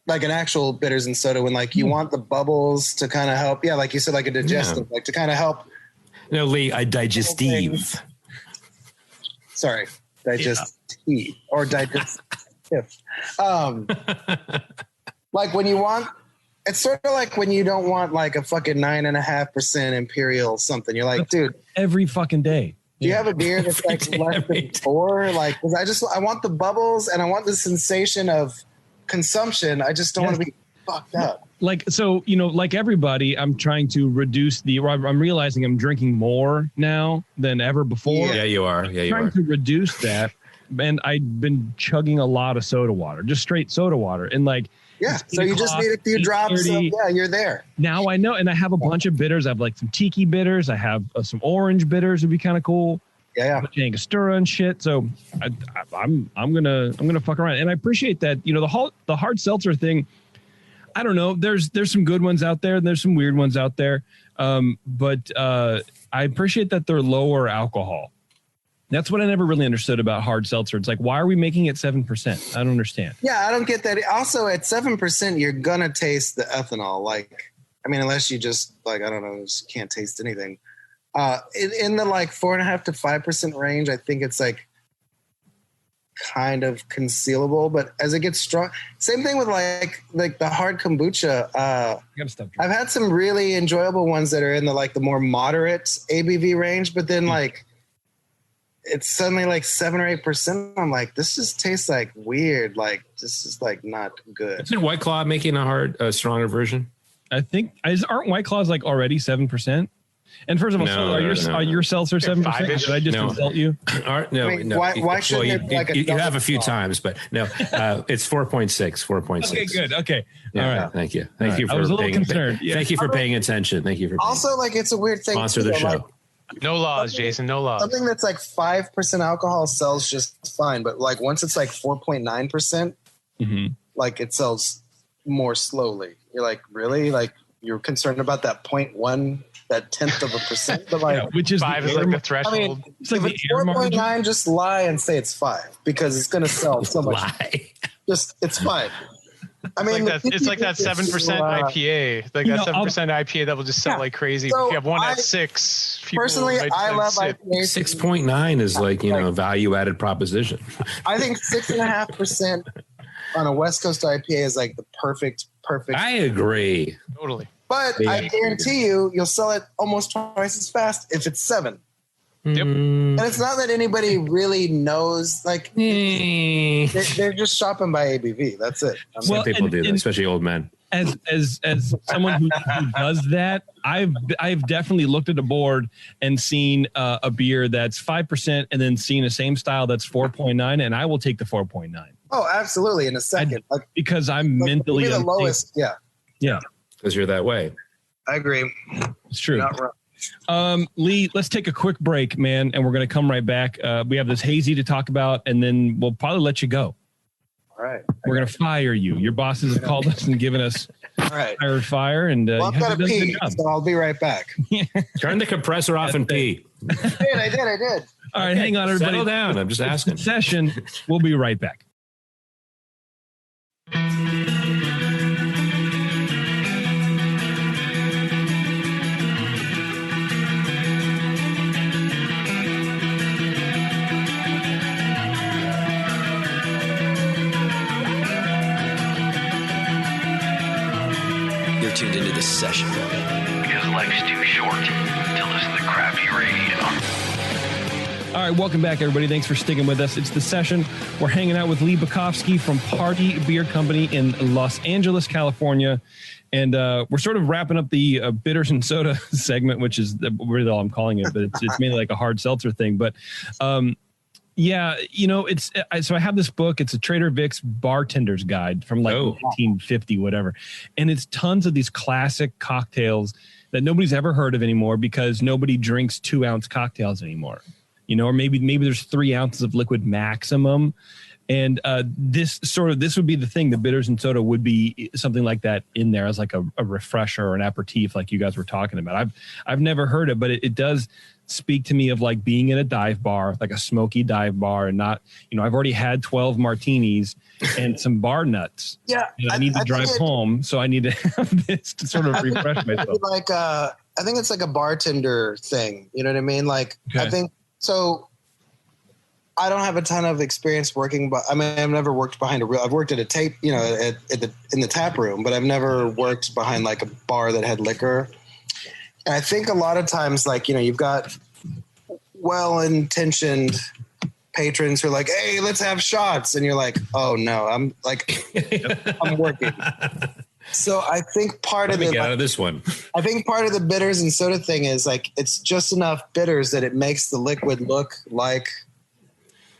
like an actual bitters and soda when like you want the bubbles to kind of help. Yeah, like you said, like a digestive, like to kind of help. No, Lee, a digestive. Sorry, digestive or digestive. Like when you want, it's sort of like when you don't want like a fucking 9.5% imperial something. You're like, dude, every fucking day. Do you have a beer that's like less than 4? Like, cause I want the bubbles and I want the sensation of consumption. I just don't want to be fucked up. Like, so, you know, like everybody, I'm trying to reduce I'm realizing I'm drinking more now than ever before. Yeah, you are. Yeah, you are. Trying to reduce that. And I've been chugging a lot of soda water, just straight soda water. And like, yeah, so you just need a few drops. You're there. Now I know. And I have a bunch of bitters. I have like some tiki bitters. I have some orange bitters would be kind of cool. Yeah. Angostura and shit. So I'm gonna fuck around. And I appreciate that, you know, the hard seltzer thing. I don't know. There's some good ones out there and there's some weird ones out there. But I appreciate that they're lower alcohol. That's what I never really understood about hard seltzer. It's like, why are we making it 7%? I don't understand. Yeah, I don't get that. Also, at 7%, you're going to taste the ethanol. Like, I mean, unless you just, like, I don't know, just can't taste anything. In the, like, 4.5 to 5% range, I think it's, like, kind of concealable. But as it gets strong, same thing with, like the hard kombucha. I've had some really enjoyable ones that are in the, like, the more moderate ABV range. But then, like, it's suddenly like 7 or 8%. I'm like, this just tastes like weird. Like, this is like not good. Isn't White Claw making a stronger version? I think aren't White Claws like already 7%? And first of all, are your seltzer 7%? Did I just insult you? No. Why shouldn't you have a few times, but no, it's 4.6. Okay, good. Okay. Yeah, all right. Thank you. Thank you for I was a little concerned. Thank you for paying attention. Thank you for also like it's a weird thing. Sponsor the show. Like, no laws, Jason. No laws. Something that's like 5% alcohol sells just fine, but like once it's like 4.9%, like it sells more slowly. You're like, really? Like, you're concerned about that 0.1, that 1/10%? But like, which is 5 is like the threshold. I mean, It's like if the it's air 4.9, just lie and say it's 5 because it's going to sell so much. Lie. Just, it's 5. I mean, it's like that 7% IPA, like that 7% IPA that will just sell like crazy. So if you have one at 6, people personally, might I love sit. IPAs. 6.9 is like, value added proposition. I think 6.5% on a West Coast IPA is like the perfect. I agree. Totally. But I guarantee you'll sell it almost twice as fast if it's 7. Yep. And it's not that anybody really knows. Like they're just shopping by ABV. That's it. Some people do that, especially old men. As someone who does that, I've definitely looked at a board and seen a beer that's 5%, and then seen a same style that's 4.9, and I will take the 4.9. Oh, absolutely, in a second. Because I'm mentally the lowest. Yeah. Because you're that way. I agree. It's true. Not wrong. Lee, let's take a quick break, man, and we're going to come right back. We have this hazy to talk about, and then we'll probably let you go. All right. We're going to fire you. Your bosses have called us and given us fire, and I've got to pee, so I'll be right back. Turn the compressor off and pee. I did. All right, hang on, everybody. Settle down. I'm just asking. Session. We'll be right back. You're tuned into this session. Because life's too short to listen to crappy radio. All right, welcome back, everybody. Thanks for sticking with us. It's The Session. We're hanging out with Lee Bakofsky from Party Beer Company in Los Angeles, California. And we're sort of wrapping up the bitters and soda segment, which is really all I'm calling it, but it's mainly like a hard seltzer thing. But yeah, so I have this book. It's a Trader Vic's bartender's guide from 1950, whatever. And it's tons of these classic cocktails that nobody's ever heard of anymore because nobody drinks 2-ounce cocktails anymore. Or maybe there's 3 ounces of liquid maximum. And this would be the thing. The bitters and soda would be something like that in there as like a refresher or an aperitif, like you guys were talking about. I've never heard it, but it does speak to me of like being in a dive bar, like a smoky dive bar, and not, I've already had 12 martinis and some bar nuts. Yeah, and I need to drive home, so I need to have this to sort of refresh myself. I think it's like a bartender thing. You know what I mean? Like, okay. I think so. I don't have a ton of experience working, but I've never worked behind I've worked at a tape, in the tap room, but I've never worked behind like a bar that had liquor. And I think a lot of times, like, you've got well-intentioned patrons who are like, hey, let's have shots. And you're like, oh no, I'm working. So I think part of get out of this one. I think part of the bitters and soda thing is like, it's just enough bitters that it makes the liquid look like,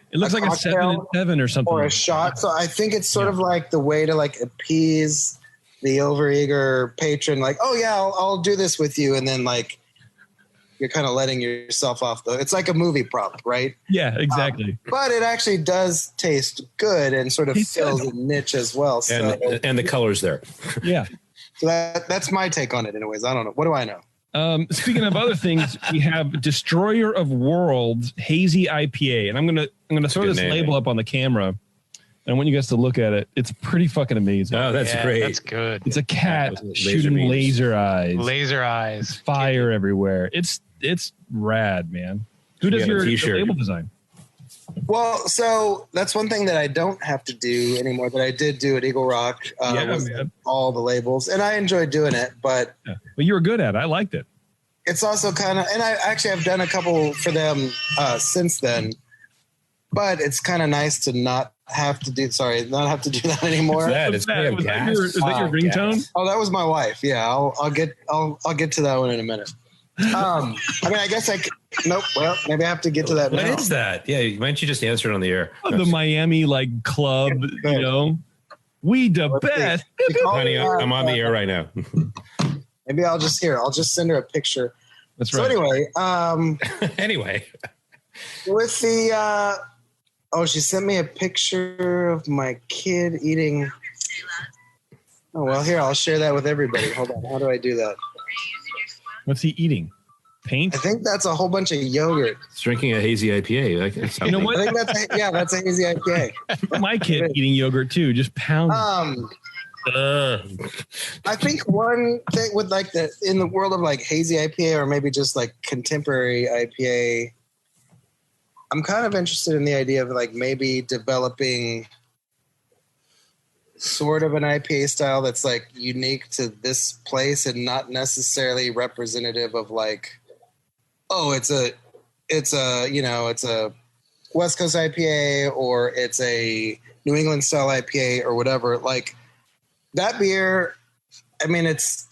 it looks like a 7 and 7 or something. Or a shot. So I think it's sort of like the way to like appease the overeager patron. Like, oh yeah, I'll do this with you. And then like, you're kind of letting yourself off it's like a movie prop, right? Yeah, exactly. But it actually does taste good and sort of fills a niche as well. So, and the color's there. Yeah. So that's my take on it anyways. I don't know. What do I know? Speaking of other things, we have Destroyer of Worlds Hazy IPA, and I'm gonna throw this label up on the camera, and I want you guys to look at it. It's pretty fucking amazing. Oh, that's great. That's good. It's a cat shooting laser eyes. Laser eyes. Fire everywhere. It's rad, man. Who does your label design? Well, so that's one thing that I don't have to do anymore that I did do at Eagle Rock. All the labels, and I enjoyed doing it, but you were good at it. I liked it. It's also kind of, and I've done a couple for them since then, but it's kind of nice to not have to do that anymore. Is that your ringtone? Oh, that was my wife. Yeah. I'll get to that one in a minute. I guess nope. Well, maybe I have to get to that. What is that? Yeah. Why don't you just answer it on the air? The Miami club, we the best. Honey, I'm on the air right now. Maybe I'll just send her a picture. That's right. So anyway, with the, she sent me a picture of my kid eating. Oh, well, here, I'll share that with everybody. Hold on. How do I do that? What's he eating? Paint? I think that's a whole bunch of yogurt. He's drinking a hazy IPA. You know what? I think that's a hazy IPA. My kid eating yogurt too, just pounding. I think one thing with like in the world of like hazy IPA or maybe just like contemporary IPA, I'm kind of interested in the idea of like maybe developing sort of an IPA style that's like unique to this place and not necessarily representative of like, oh, it's a West Coast IPA or it's a New England style IPA or whatever. Like that beer, I mean, it's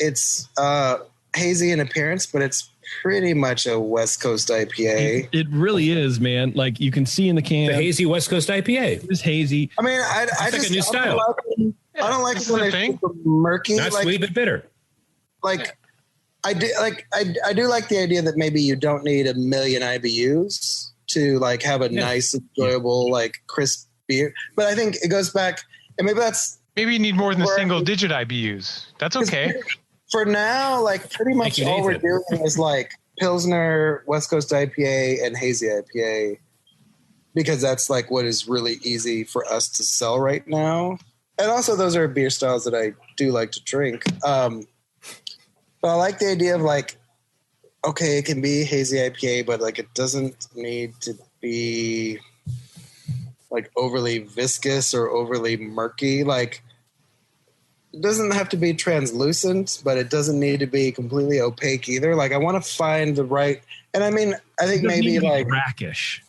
hazy in appearance, but it's pretty much a West Coast IPA. It really is, man. Like you can see in the can, the hazy West Coast IPA. It's hazy. I mean, I just like a new style. I don't like when they're super murky. Not like, sweet but bitter. Like I do like the idea that maybe you don't need 1 million IBUs to like have a nice, enjoyable, like crisp beer. But I think it goes back, and maybe you need more than single digit IBUs. That's okay. For now, like pretty much all we're doing is like Pilsner, West Coast IPA, and hazy IPA, because that's like what is really easy for us to sell right now. And also those are beer styles that I do like to drink. But I like the idea of like, okay, it can be hazy IPA, but like it doesn't need to be like overly viscous or overly murky. Like it doesn't have to be translucent, but it doesn't need to be completely opaque either. Like I want to find the right, and I mean, I think maybe like brackish.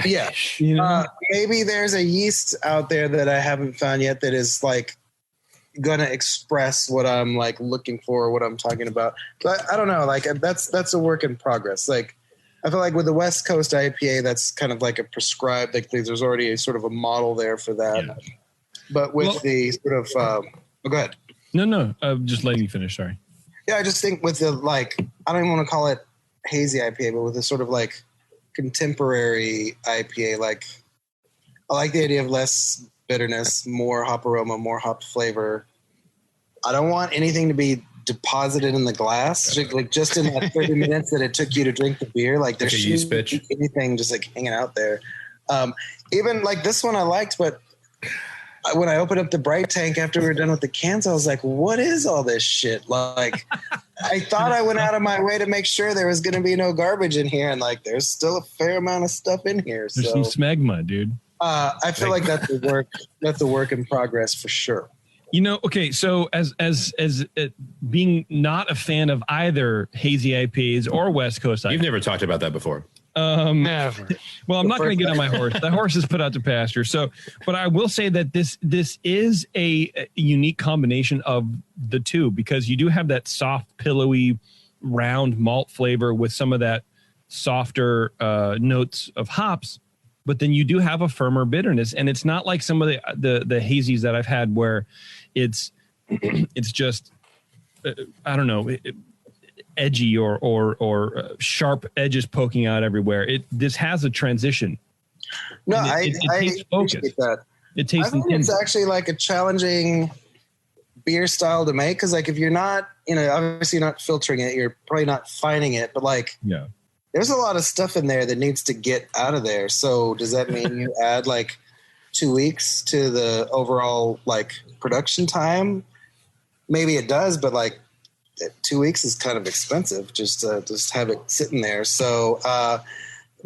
Yeah. You know? Maybe there's a yeast out there that I haven't found yet that is like going to express what I'm like looking for, what I'm talking about. But I don't know, like that's a work in progress. Like I feel like with the West Coast IPA, that's kind of like a prescribed, like there's already a sort of a model there for that. Yeah. But with the sort of, go ahead. No, just letting you finish. Sorry. Yeah. I just think with the, like, I don't even want to call it hazy IPA, but with the sort of like contemporary IPA, like I like the idea of less bitterness, more hop aroma, more hop flavor. I don't want anything to be deposited in the glass, like just in that 30 minutes that it took you to drink the beer. Like there shouldn't be anything just like hanging out there. Even like this one I liked, but when I opened up the Bright tank after we were done with the cans, I was like, what is all this shit? Like I thought I went out of my way to make sure there was going to be no garbage in here. And like, there's still a fair amount of stuff in here. There's some smegma, dude. I feel like that's a work in progress for sure. You know, okay, so as being not a fan of either hazy IPAs or West Coast IPAs. You've never talked about that before. Never. Well, I'm not going to get on my horse. The horse is put out to pasture. So, but I will say that this is a unique combination of the two, because you do have that soft, pillowy, round malt flavor with some of that softer notes of hops. But then you do have a firmer bitterness, and it's not like some of the hazies that I've had where it's just I don't know, edgy or sharp edges poking out everywhere. This has a transition. No, I appreciate that. It tastes. I think it's actually like a challenging beer style to make, because like if you're not, obviously not filtering it, you're probably not fining it, but like there's a lot of stuff in there that needs to get out of there. So does that mean you add like 2 weeks to the overall like production time? Maybe it does, but like 2 weeks is kind of expensive just to have it sitting there. So I've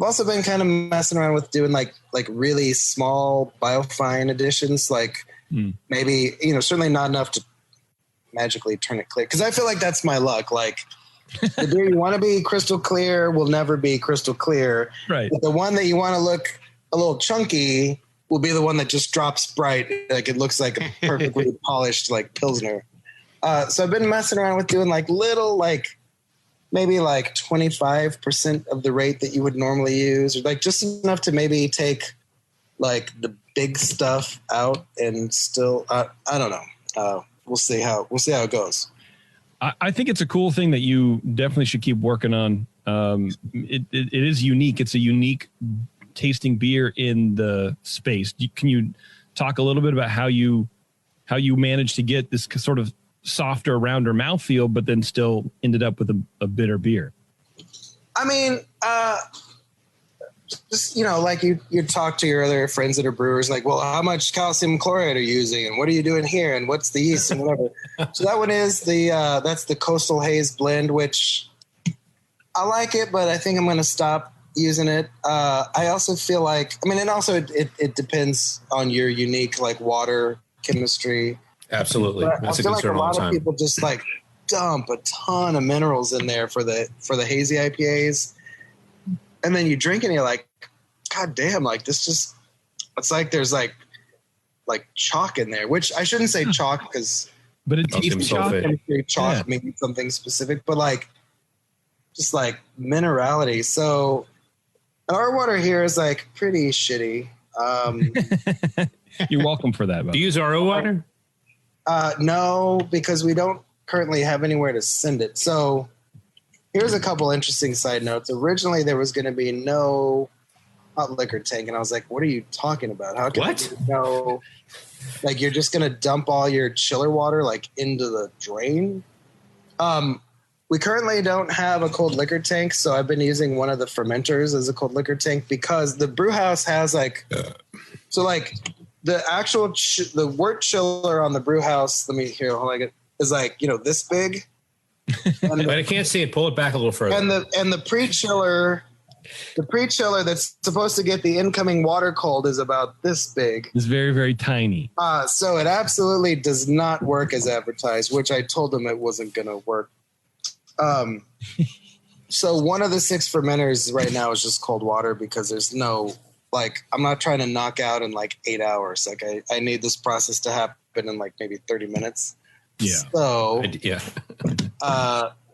also been kind of messing around with doing like really small biofine additions, like maybe, certainly not enough to magically turn it clear. Cause I feel like that's my luck. Like the beer you want to be crystal clear will never be crystal clear. Right. But the one that you want to look a little chunky will be the one that just drops bright. Like it looks like a perfectly polished like Pilsner. So I've been messing around with doing like little, like maybe like 25% of the rate that you would normally use, or like just enough to maybe take like the big stuff out and still, I don't know. We'll see how it goes. I think it's a cool thing that you definitely should keep working on. It is unique. It's a unique tasting beer in the space. Can you talk a little bit about how you how you managed to get this sort of softer, rounder mouthfeel, but then still ended up with a bitter beer. I mean, just, like you talk to your other friends that are brewers, like, well, how much calcium chloride are you using, and what are you doing here, and what's the yeast and whatever. So that one is that's the Coastal Haze blend, which I like it, but I think I'm going to stop using it. I also feel like, and also it depends on your unique like water chemistry. Absolutely. But I feel like a lot of people just like dump a ton of minerals in there for the hazy IPAs. And then you drink it and you're like, God damn, like this just, it's like there's like chalk in there, which I shouldn't say chalk because but it tastes chalk. Chalk means something specific, but like just like minerality. So our water here is like pretty shitty. You're welcome for that. Do you use RO water? No, because we don't currently have anywhere to send it. So here's a couple interesting side notes. Originally, there was going to be no hot liquor tank, and I was like, "What are you talking about? How can no? Like, you're just going to dump all your chiller water like into the drain?" We currently don't have a cold liquor tank, so I've been using one of the fermenters as a cold liquor tank because the brew house has like, so like the actual the wort chiller on the brew house. Let me hear how I get is like this big. But I can't see it. Pull it back a little further. And the pre-chiller that's supposed to get the incoming water cold is about this big. It's very, very tiny. So it absolutely does not work as advertised, which I told them it wasn't going to work. So one of the 6 fermenters right now is just cold water because there's no, like, I'm not trying to knock out in like 8 hours. Like I need this process to happen in like maybe 30 minutes. Yeah. So yeah.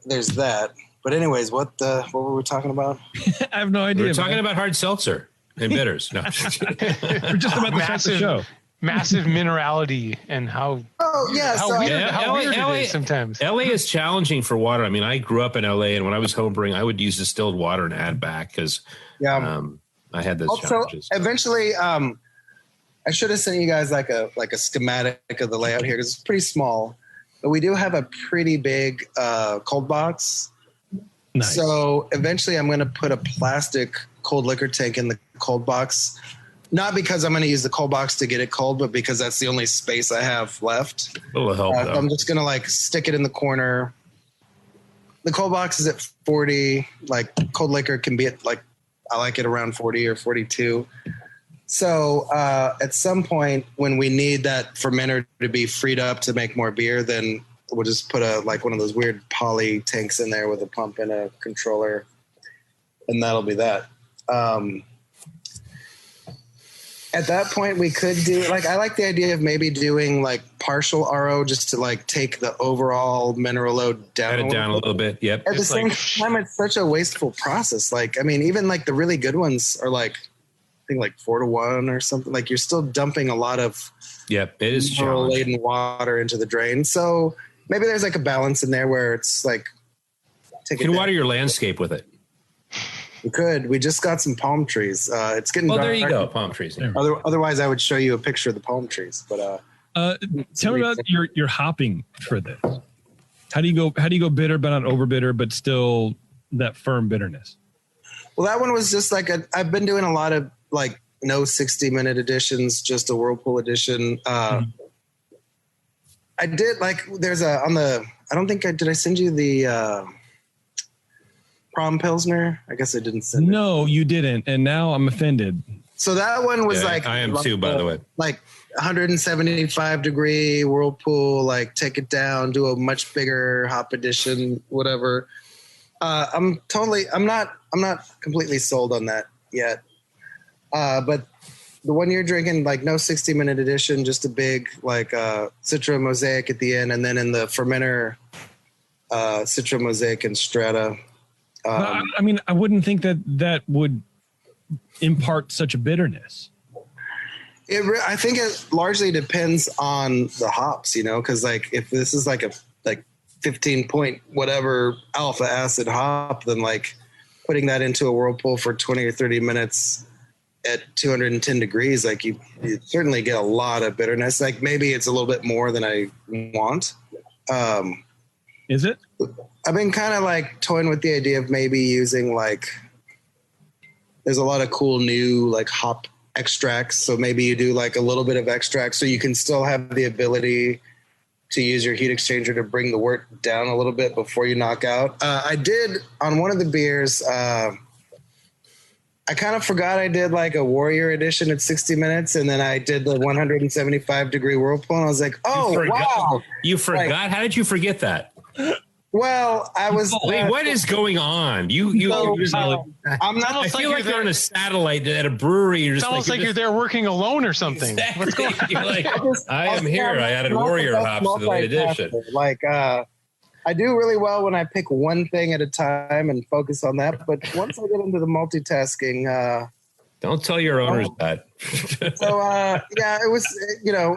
There's that. But anyways, what were we talking about? I have no idea. We're talking about hard seltzer and bitters. No. We're just about to start the show. Massive minerality and how. Oh yeah, how weird it is sometimes. LA is challenging for water. I mean, I grew up in LA, and when I was homebrewing, I would use distilled water and add back because I had those challenges. Eventually, I should have sent you guys like a schematic of the layout here because it's pretty small, but we do have a pretty big cold box. Nice. So eventually, I'm going to put a plastic cold liquor tank in the cold box. Not because I'm going to use the cold box to get it cold, but because that's the only space I have left. It'll help. So I'm just going to like stick it in the corner. The cold box is at 40. Like cold liquor can be at like, I like it around 40 or 42. So at some point when we need that fermenter to be freed up to make more beer, then we'll just put one of those weird poly tanks in there with a pump and a controller. And that'll be that. At that point, we could do I like the idea of maybe doing like partial RO just to like take the overall mineral load down. Add it down a little bit. Yep. At the same time, it's such a wasteful process. Like, I mean, even like the really good ones are like, I think like 4-to-1 or something. Like you're still dumping a lot of it is mineral laden water into the drain. So maybe there's like a balance in there where it's like, you can water your landscape with it. We could. We just got some palm trees. It's getting dark. There you go. Palm trees. Yeah. Otherwise, I would show you a picture of the palm trees. But tell me about your hopping for this. How do you go bitter but not over bitter, but still that firm bitterness? Well, that one was just like I've been doing a lot of like no 60-minute editions, just a Whirlpool edition. I did like there's I don't think did I send you the Prom Pilsner? I guess I didn't send it. No, you didn't. And now I'm offended. So that one was I am too, by the way. Like 175 degree Whirlpool, like take it down, do a much bigger hop edition, whatever. I'm not completely sold on that yet. But the one you're drinking, like no 60-minute edition, just a big like Citra Mosaic at the end, and then in the fermenter Citra Mosaic and Strata. I mean, I wouldn't think that would impart such a bitterness. I think it largely depends on the hops, because like if this is like a 15 point whatever alpha acid hop, then like putting that into a Whirlpool for 20 or 30 minutes at 210 degrees, like you certainly get a lot of bitterness. Like maybe it's a little bit more than I want. Is it? I've been kind of like toying with the idea of maybe using like, there's a lot of cool new like hop extracts. So maybe you do like a little bit of extract so you can still have the ability to use your heat exchanger to bring the wort down a little bit before you knock out. I did on one of the beers, I kind of forgot I did like a Warrior edition at 60 minutes, and then I did the 175 degree whirlpool, and I was like, "Oh, wow!" You forgot? Like, how did you forget that? Well, I was. Wait, what is going on? I'm not. I feel like you're on a satellite at a brewery. You're it's almost like you're there working alone or something. Exactly. What's going on? You're like, I am here. I added Warrior hops to the late edition. Like, I do really well when I pick one thing at a time and focus on that. But once I get into the multitasking, don't tell your owners that. So, yeah, it was,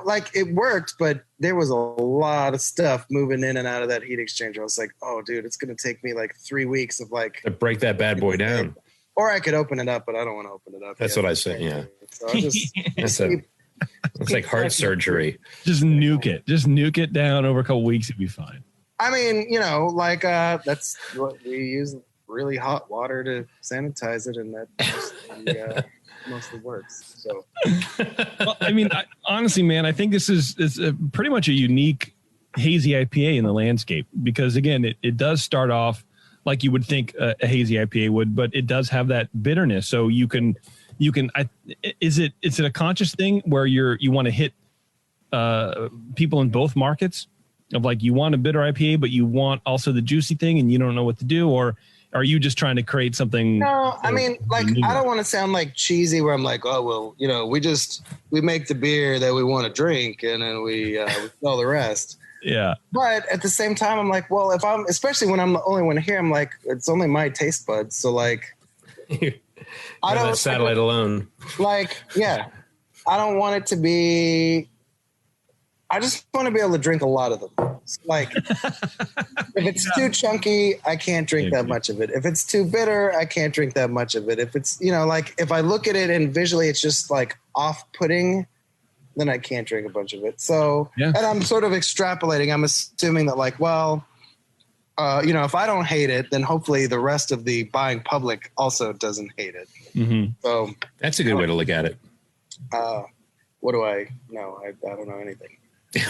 like it worked, but there was a lot of stuff moving in and out of that heat exchanger. I was like, oh, dude, it's going to take me like 3 weeks of like. To break that bad boy down. Or I could open it up, but I don't want to open it up. That's what I said, yeah. So I just. It's like heart surgery. Just nuke it. Just nuke it down over a couple weeks. It'd be fine. I mean, like that's what we use, really hot water to sanitize it, and that mostly works. So, well, I mean, honestly, man, I think this is pretty much a unique hazy IPA in the landscape because, again, it does start off like you would think a hazy IPA would, but it does have that bitterness. So you can. Is it a conscious thing where you want to hit people in both markets? Of like you want a bitter IPA, but you want also the juicy thing, and you don't know what to do, or are you just trying to create something? No, I mean, like I don't want to sound like cheesy, where I'm like, oh well, we make the beer that we want to drink, and then we sell the rest. Yeah. But at the same time, I'm like, well, especially when I'm the only one here, I'm like, it's only my taste buds, so like, I don't satellite alone. Like, yeah, I don't want it to be. I just want to be able to drink a lot of them. Like, if it's too chunky, I can't drink that much of it. If it's too bitter, I can't drink that much of it. If it's, like if I look at it and visually it's just like off-putting, then I can't drink a bunch of it. So, and I'm sort of extrapolating. I'm assuming that like, well, if I don't hate it, then hopefully the rest of the buying public also doesn't hate it. Mm-hmm. So that's a good way to look at it. What do I know? I don't know anything.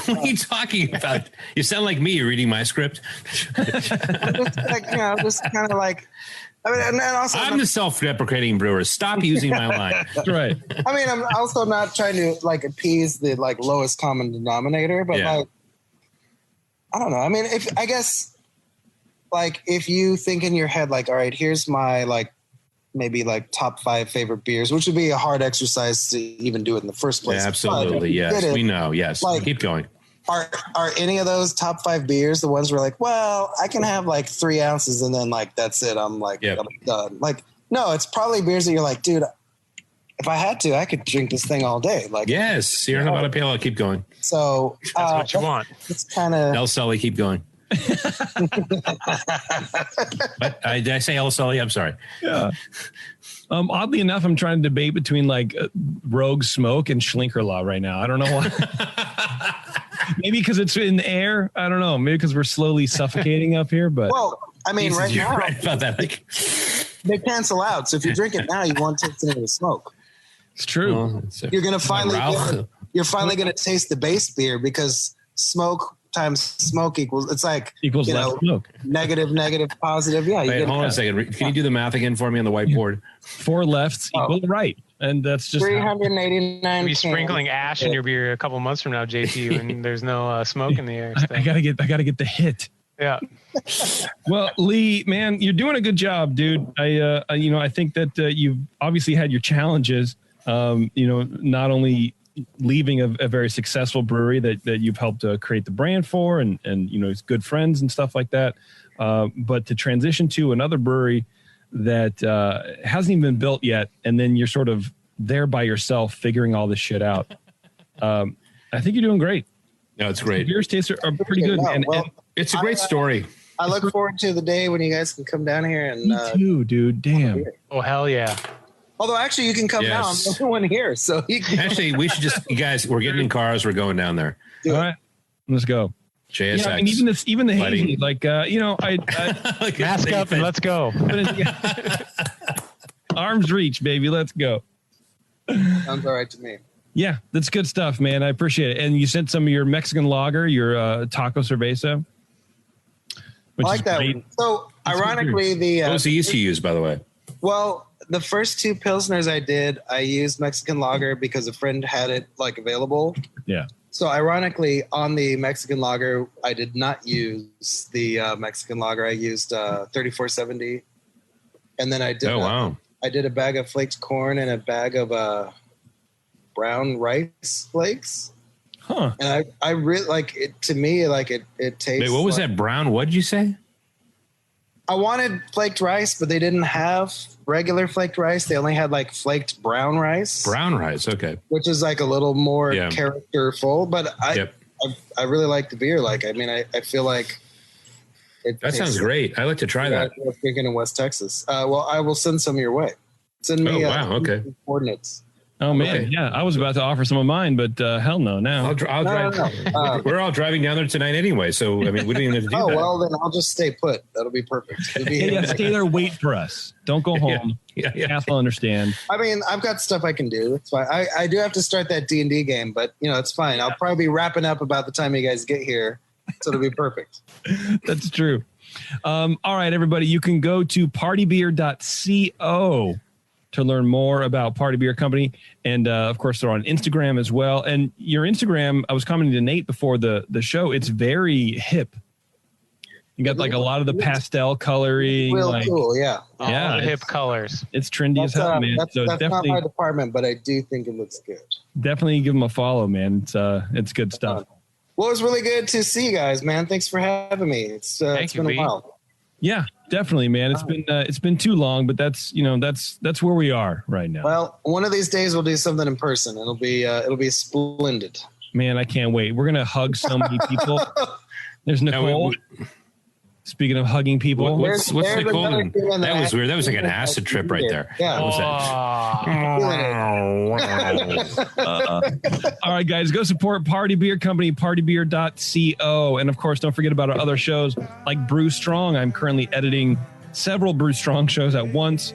What are you talking about? You sound like me. You're reading my script. I'm just kind of like. I mean, and also I'm the self-deprecating brewer. Stop using my line. That's right. I mean, I'm also not trying to like appease the like lowest common denominator, but like, I don't know. I mean, if you think in your head like, all right, here's my like maybe like top 5 favorite beers, which would be a hard exercise to even do it in the first place. Yeah, absolutely. Yes, we know. Yes. Like, keep going. Are any of those top 5 beers the ones where like, well, I can have like 3 ounces and then like, that's it. I'm like, I'm done. Like, no, it's probably beers that you're like, dude, if I had to, I could drink this thing all day. Like, yes, Sierra Nevada Pale Ale, keep going. So that's what you want. It's kind of El Sully, keep going. But did I say El Sully? I'm sorry. Yeah. Oddly enough, I'm trying to debate between like Rogue Smoke and Schlinkerlaw right now. I don't know why. Maybe because it's in the air. I don't know. Maybe because we're slowly suffocating up here. But well, I mean, right now, right about that. Like, they cancel out. So if you drink it now, you won't taste any of the smoke. It's true. Well, you're gonna finally gonna taste the base beer because smoke times smoke equals less smoke. Negative, positive. Yeah. Wait, hold on a second. Can you do the math again for me on the whiteboard? 4 lefts equal right. And that's just 389. You'll be sprinkling ash in your beer a couple months from now, JT, when there's no smoke in the air. I gotta get the hit. Yeah. Well, Lee, man, you're doing a good job, dude. I think that you've obviously had your challenges. Not only leaving a very successful brewery that you've helped create the brand for and it's good friends and stuff like that. But to transition to another brewery that hasn't even been built yet, and then you're sort of there by yourself figuring all this shit out. I think you're doing great. No, it's great. The beers taste are pretty good. And it's a great story. I look forward to the day when you guys can come down here and me too, dude. Damn. Oh, hell yeah. Although actually you can come now. I'm the only one here. So you can actually, we should just, you guys, we're getting in cars. We're going down there. All right, let's go. JSX. Yeah, I mean, even the hazy, like, I like mask up and let's go. Arms reach, baby. Let's go. Sounds all right to me. Yeah, that's good stuff, man. I appreciate it. And you sent some of your Mexican lager, your taco cerveza. I like that one. So ironically, what was the yeast you used, by the way? Well, the first two Pilsners I did, I used Mexican lager because a friend had it like available. Yeah. So ironically, on the Mexican lager, I did not use the Mexican lager. I used 3470. And then I did I did a bag of flaked corn and a bag of brown rice flakes. Huh. And I really like it. To me, like it tastes. Wait, what was that brown? What did you say? I wanted flaked rice, but they didn't have regular flaked rice. They only had like flaked brown rice. Brown rice, okay. Which is like a little more characterful. But I really like the beer. Like, I mean, I feel like that sounds great. I'd like to try that. I was thinking in West Texas. Well, I will send some your way. Send me coordinates. Oh man, yeah. I was about to offer some of mine, but hell no. Now I'll drive. We're all driving down there tonight anyway, so I mean, we don't even have to do that. Well, then I'll just stay put. That'll be perfect. Stay there, wait for us. Don't go home. Kath will understand. I mean, I've got stuff I can do. It's fine. I do have to start that D&D game, but it's fine. I'll probably be wrapping up about the time you guys get here, so it'll be perfect. That's true. All right, everybody, you can go to partybeer.co to learn more about Party Beer Company. And of course, they're on Instagram as well. And your Instagram, I was commenting to Nate before the show, it's very hip. You got like a lot of the pastel coloring. Real like, cool, yeah. Yeah. Hip colors. It's trendy as hell, man. That's not my department, but I do think it looks good. Definitely give them a follow, man. It's good stuff. Well, it was really good to see you guys, man. Thanks for having me. It's been a while. Yeah, definitely, man. It's been too long, but that's where we are right now. Well, one of these days we'll do something in person. It'll be splendid. Man, I can't wait. We're gonna hug so many people. There's Nicole. Speaking of hugging people, what's Nicole doing? That was weird. That was like an acid trip right there. Yeah. What was that? All right, guys, go support Party Beer Company, partybeer.co. And of course, don't forget about our other shows like Brew Strong. I'm currently editing several Brew Strong shows at once.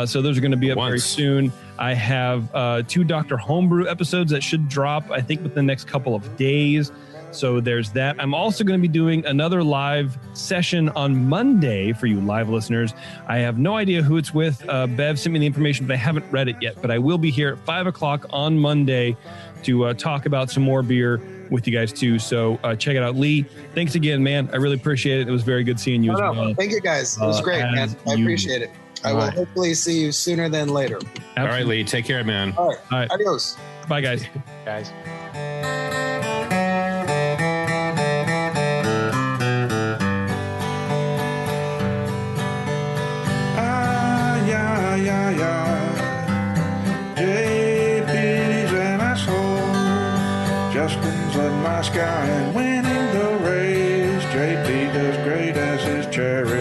So those are going to be up very soon. I have 2 Dr. Homebrew episodes that should drop, I think, within the next couple of days. So there's that. I'm also going to be doing another live session on Monday for you live listeners. I have no idea who it's with. Bev sent me the information, but I haven't read it yet. But I will be here at 5 o'clock on Monday to talk about some more beer with you guys too. So check it out. Lee, thanks again, man. I really appreciate it. It was very good seeing you as well. Thank you, guys. It was great, man. I appreciate it. I will hopefully see you sooner than later. Absolutely. All right, Lee. Take care, man. All right. Adios. Bye, guys. Guys. JP's an asshole. Justin's a nice guy and winning the race. JP does great as his cherry.